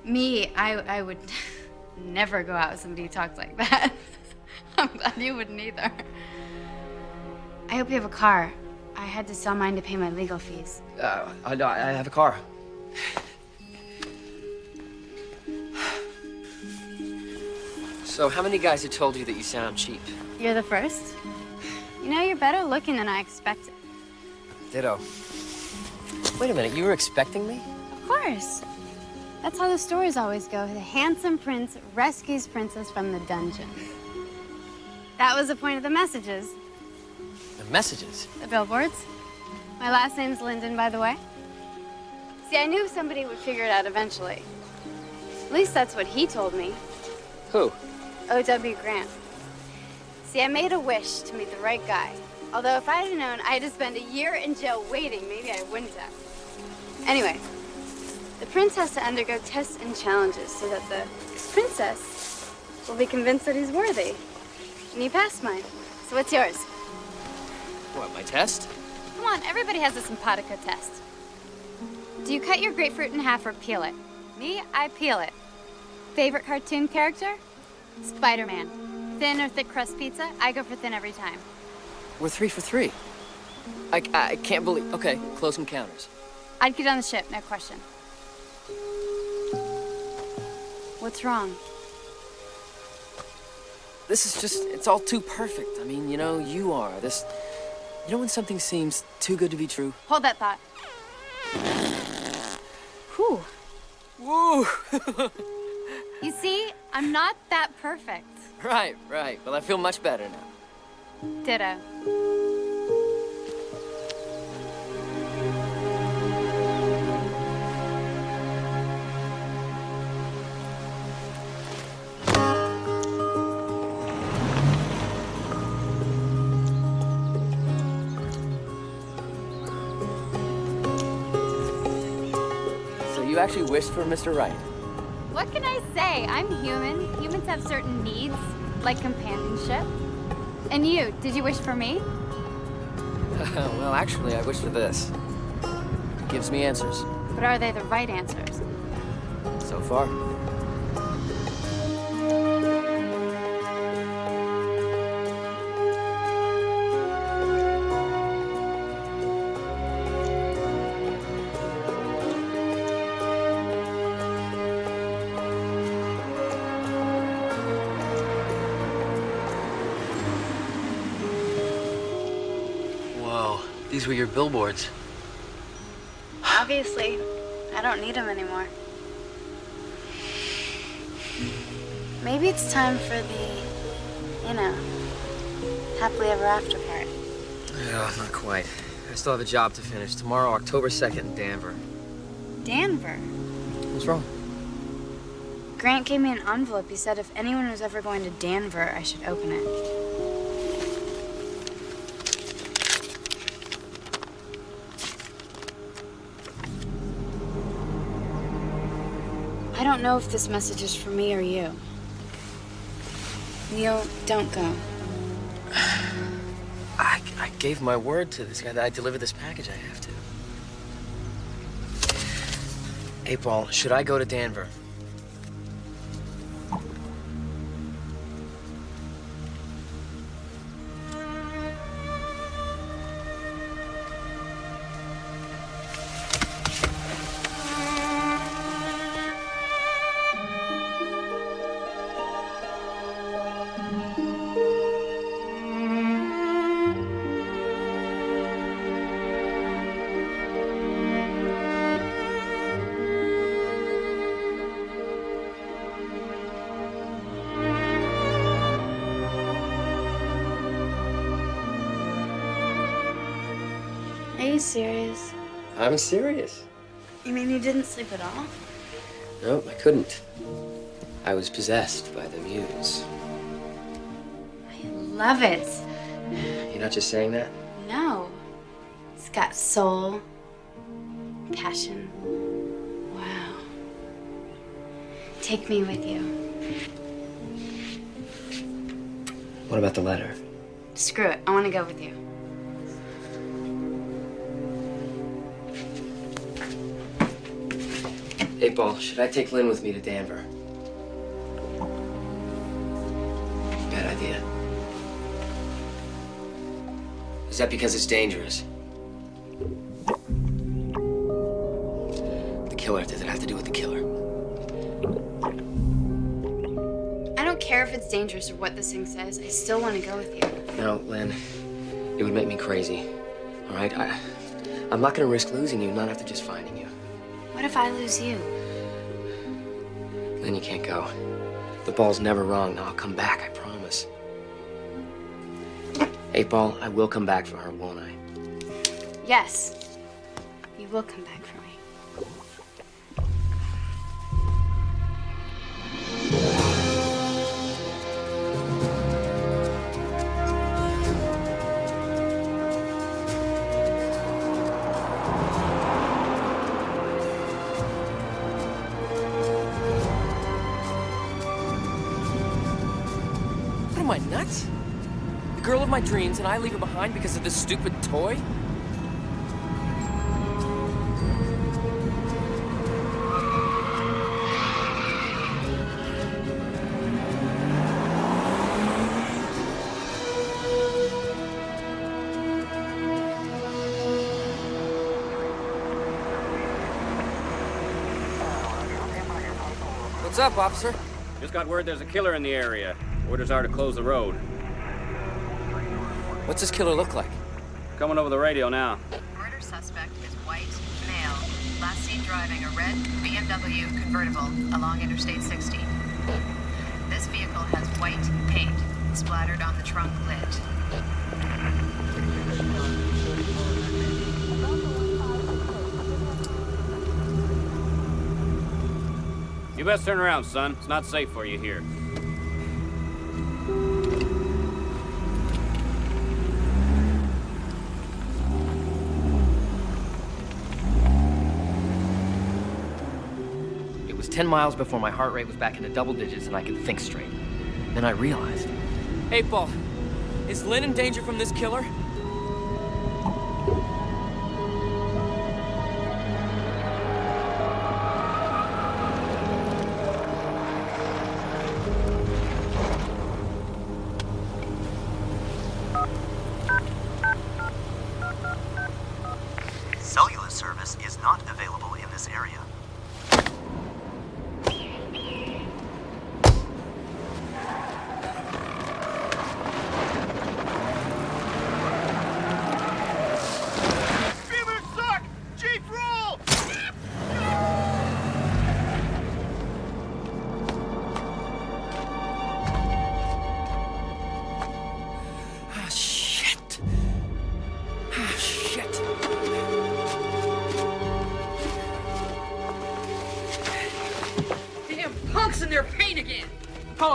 Me, I would never go out with somebody who talks like that. I'm glad you wouldn't either. I hope you have a car. I had to sell mine to pay my legal fees. I have a car. So how many guys have told you that you sound cheap? You're the first. You know, you're better looking than I expected. Ditto. Wait a minute, you were expecting me? Of course. That's how the stories always go. The handsome prince rescues princess from the dungeon. That was the point of the messages. The messages? The billboards. My last name's Linden, by the way. See, I knew somebody would figure it out eventually. At least that's what he told me. Who? O.W. Grant. See, I made a wish to meet the right guy. Although if I had known I had to spend a year in jail waiting, maybe I wouldn't have. Anyway, the prince has to undergo tests and challenges so that the princess will be convinced that he's worthy. And he passed mine. So what's yours? What, my test? Come on, everybody has a simpatico test. Do you cut your grapefruit in half or peel it? Me, I peel it. Favorite cartoon character? Spider-Man. Thin or thick crust pizza? I go for thin every time. We're 3 for 3. I can't believe... Okay, close encounters. I'd get on the ship, no question. What's wrong? This is just... It's all too perfect. I mean, you know, you are. This... You know when something seems too good to be true? Hold that thought. Whew. Woo! You see, I'm not that perfect. Right. Well, I feel much better now. Ditto. So you actually wished for Mr. Right? What can I say? I'm human. Humans have certain needs, like companionship. And you, did you wish for me? Well, actually, I wish for this. It gives me answers. But are they the right answers? So far. Whoa, these were your billboards. Obviously, I don't need them anymore. Maybe it's time for the, you know, happily ever after part. No, not quite. I still have a job to finish. Tomorrow, October 2nd in Danver. Danver? What's wrong? Grant gave me an envelope. He said if anyone was ever going to Danver, I should open it. I don't know if this message is for me or you. Neil, don't go. I gave my word to this guy that I'd deliver this package. I have to. 8-Ball, should I go to Danver? Are you serious? I'm serious. You mean you didn't sleep at all? Nope, I couldn't. I was possessed by the muse. I love it. You're not just saying that? No. It's got soul, passion. Wow. Take me with you. What about the letter? Screw it. I want to go with you. Hey, Ball, should I take Lynn with me to Danver? Bad idea. Is that because it's dangerous? The killer, does it have to do with the killer? I don't care if it's dangerous or what this thing says. I still want to go with you. No, Lynn, it would make me crazy. All right? I'm not gonna risk losing you, not after just finding you. What if I lose you? Then you can't go. The ball's never wrong. Now I'll come back, I promise. 8-Ball, I will come back for her, won't I? Yes. You will come back for me. What am I, nuts? The girl of my dreams, and I leave her behind because of this stupid toy? What's up, officer? Just got word there's a killer in the area. Orders are to close the road. What's this killer look like? Coming over the radio now. Murder suspect is white, male. Last seen driving a red BMW convertible along Interstate 60. This vehicle has white paint splattered on the trunk lid. You best turn around, son. It's not safe for you here. 10 miles before my heart rate was back into double digits and I could think straight. Then I realized. 8-Ball, is Lynn in danger from this killer? Cellular service is not available in this area.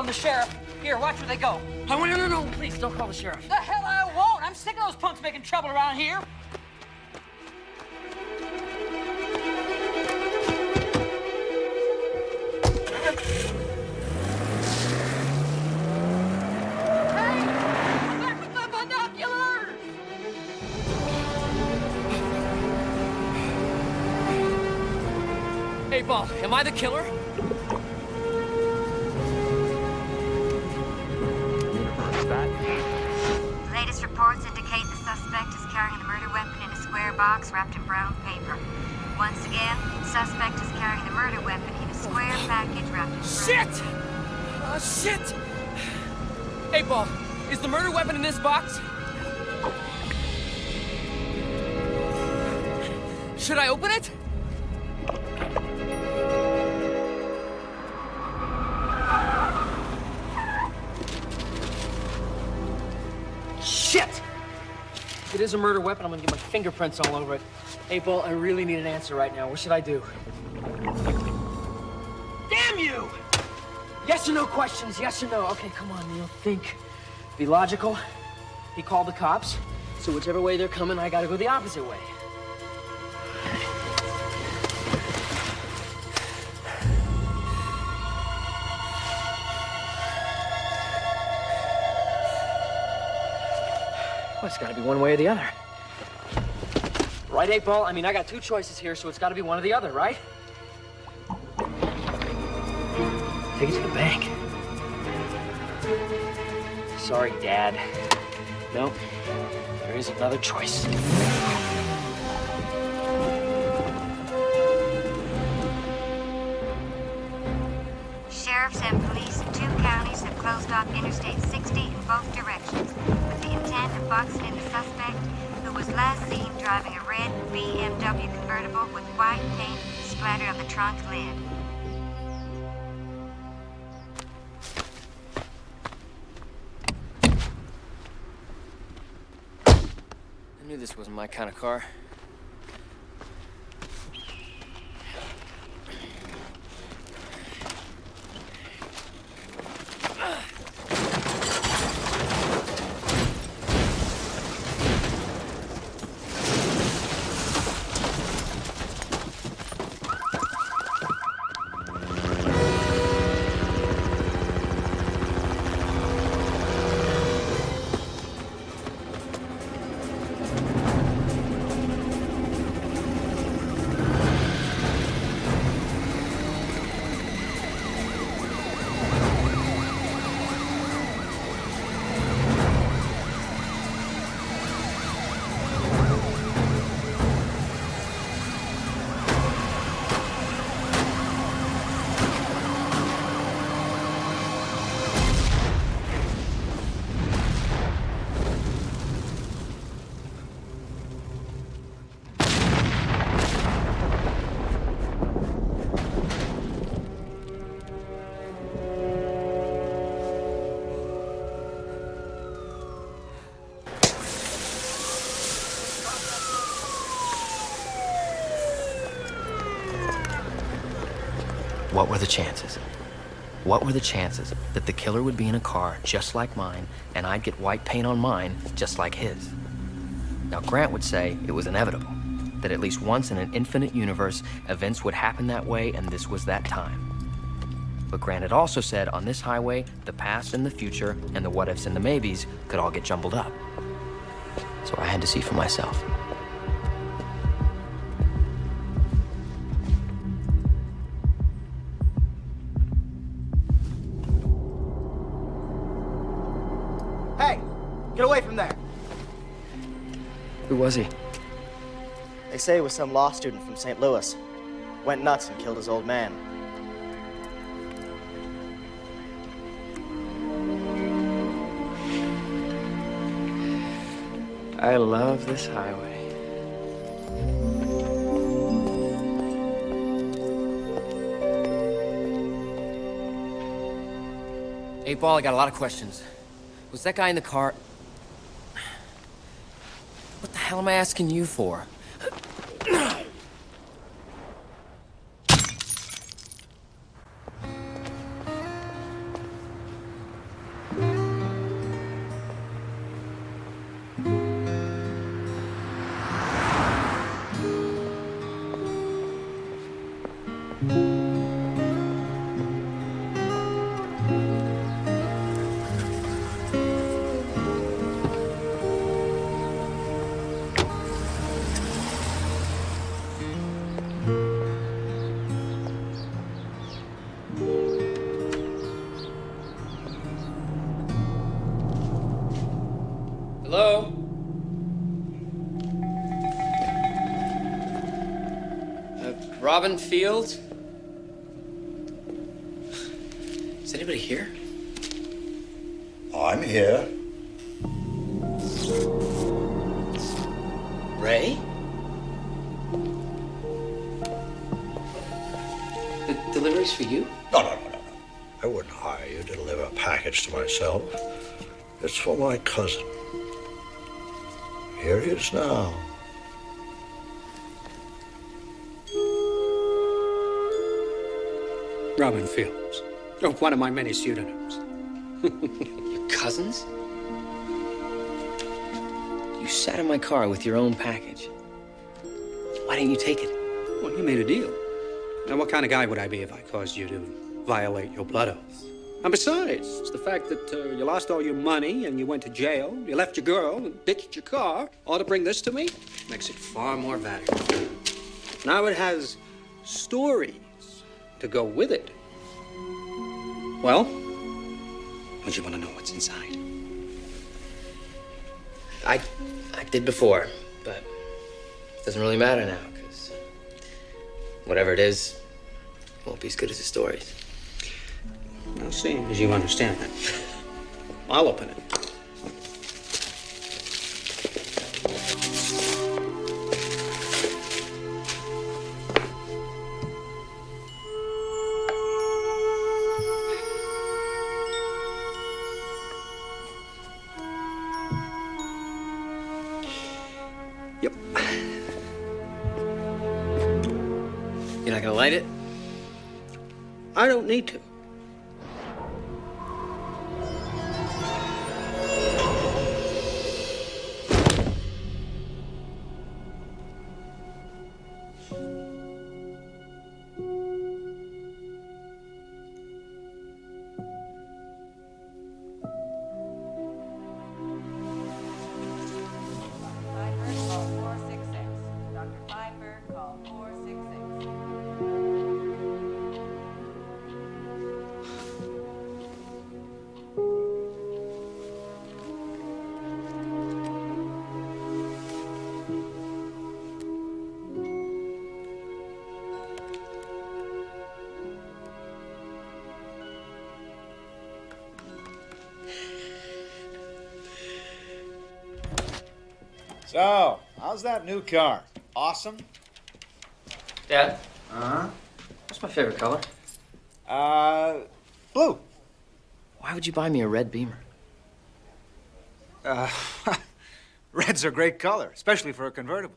The sheriff. Here, watch where they go. Oh, no, please don't call the sheriff. The hell I won't. I'm sick of those punks making trouble around here. Hey, back with the binoculars! 8-Ball, am I the killer? Latest reports indicate the suspect is carrying the murder weapon in a square box wrapped in brown paper. Once again, suspect is carrying the murder weapon in a square package wrapped in brown Shit! Oh, shit! 8-Ball, is the murder weapon in this box? Should I open it? Shit! If it is a murder weapon, I'm gonna get my fingerprints all over it. 8-Ball, I really need an answer right now. What should I do? Damn you! Yes or no questions, yes or no. Okay, come on, Neil, think. Be logical. He called the cops, so whichever way they're coming, I gotta go the opposite way. Well, it's gotta be one way or the other. Right, 8-Ball? I mean, I got two choices here, so it's gotta be one or the other, right? Take it to the bank. Sorry, Dad. No, there is another choice. Sheriffs and police in 2 counties have closed off Interstate 60 in both directions with the intent of boxing in the suspect, who was last seen driving a red BMW convertible with white paint splattered on the trunk lid. I knew this wasn't my kind of car. What were the chances? What were the chances that the killer would be in a car just like mine and I'd get white paint on mine just like his? Now, Grant would say it was inevitable, that at least once in an infinite universe, events would happen that way, and this was that time. But Grant had also said on this highway, the past and the future and the what-ifs and the maybes could all get jumbled up. So I had to see for myself. Hey, get away from there. Who was he? They say he was some law student from St. Louis. Went nuts and killed his old man. I love this highway. Eight Ball, I got a lot of questions. Was that guy in the car? What the hell am I asking you for? Hello? Robin Fields? Is anybody here? I'm here. Ray? The delivery's for you? No. I wouldn't hire you to deliver a package to myself. It's for my cousin. Here he is now. Robin Fields. Oh, one of my many pseudonyms. Your cousins? You sat in my car with your own package. Why didn't you take it? Well, you made a deal. Now, what kind of guy would I be if I caused you to violate your blood oath? And besides, it's the fact that you lost all your money and you went to jail, you left your girl and ditched your car, all to bring this to me, makes it far more valuable. Now it has stories to go with it. Well, would you want to know what's inside? I did before, but it doesn't really matter now, because whatever it is won't be as good as the stories. Now, seeing as you understand that, I'll open it. Yep. You're not gonna light it? I don't need to. So, how's that new car? Awesome? Dad? Uh-huh. What's my favorite color? Blue. Why would you buy me a red Beamer? Red's a great color, especially for a convertible.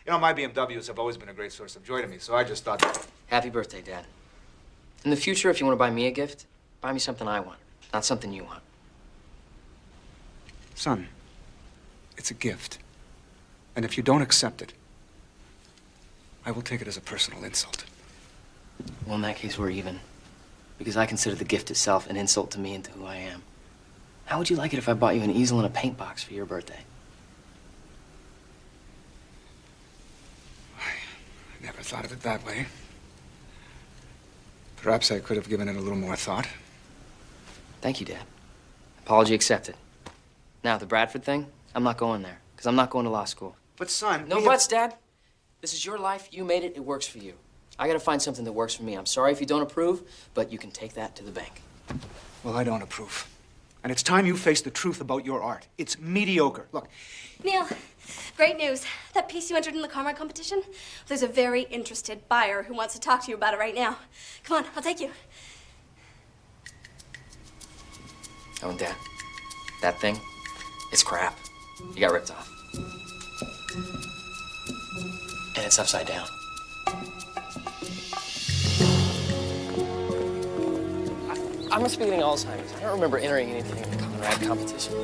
You know, my BMWs have always been a great source of joy to me, so I just thought... Happy birthday, Dad. In the future, if you want to buy me a gift, buy me something I want, not something you want. Son, it's a gift. And if you don't accept it, I will take it as a personal insult. Well, in that case, we're even. because I consider the gift itself an insult to me and to who I am. How would you like it if I bought you an easel and a paint box for your birthday? I never thought of it that way. Perhaps I could have given it a little more thought. Thank you, Dad. Apology accepted. Now, the Bradford thing, I'm not going there, because I'm not going to law school. But, son, No buts, Dad. This is your life. You made it. It works for you. I gotta find something that works for me. I'm sorry if you don't approve, but you can take that to the bank. Well, I don't approve. And it's time you face the truth about your art. It's mediocre. Look, Neil, great news. That piece you entered in the Carmine competition, there's a very interested buyer who wants to talk to you about it right now. Come on, I'll take you. Oh, and Dad, that thing, it's crap. You got ripped off. And it's upside down. I must be getting Alzheimer's. I don't remember entering anything in the Conrad competition.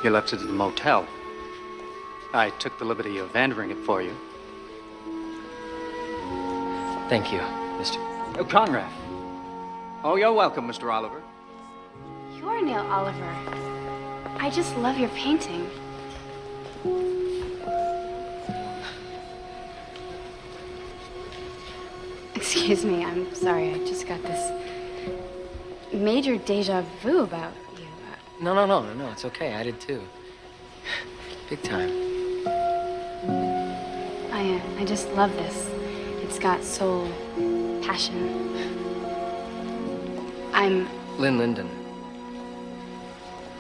You left it at the motel. I took the liberty of entering it for you. Thank you, Mr. Oh, Conrad. Oh, you're welcome, Mr. Oliver. You're Neil Oliver. I just love your painting. Excuse me, I'm sorry. I just got this major deja vu about you. No, it's okay. I did too. Big time. I just love this. It's got soul, passion. I'm Lynn Linden.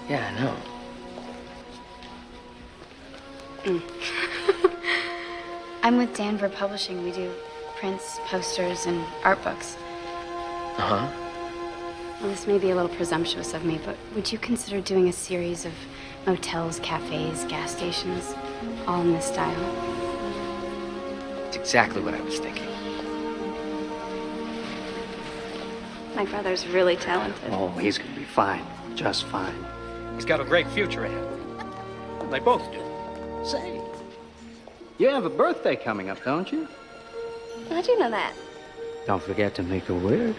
Yeah, I know. I'm with Danver Publishing. We do prints, posters, and art books. Uh-huh. Well, this may be a little presumptuous of me, but would you consider doing a series of motels, cafes, gas stations, all in this style? It's exactly what I was thinking. My brother's really talented. Oh, he's gonna be fine. Just fine. He's got a great future ahead. They both do. Say, you have a birthday coming up, don't you? How'd you know that? Don't forget to make a wish.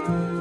you.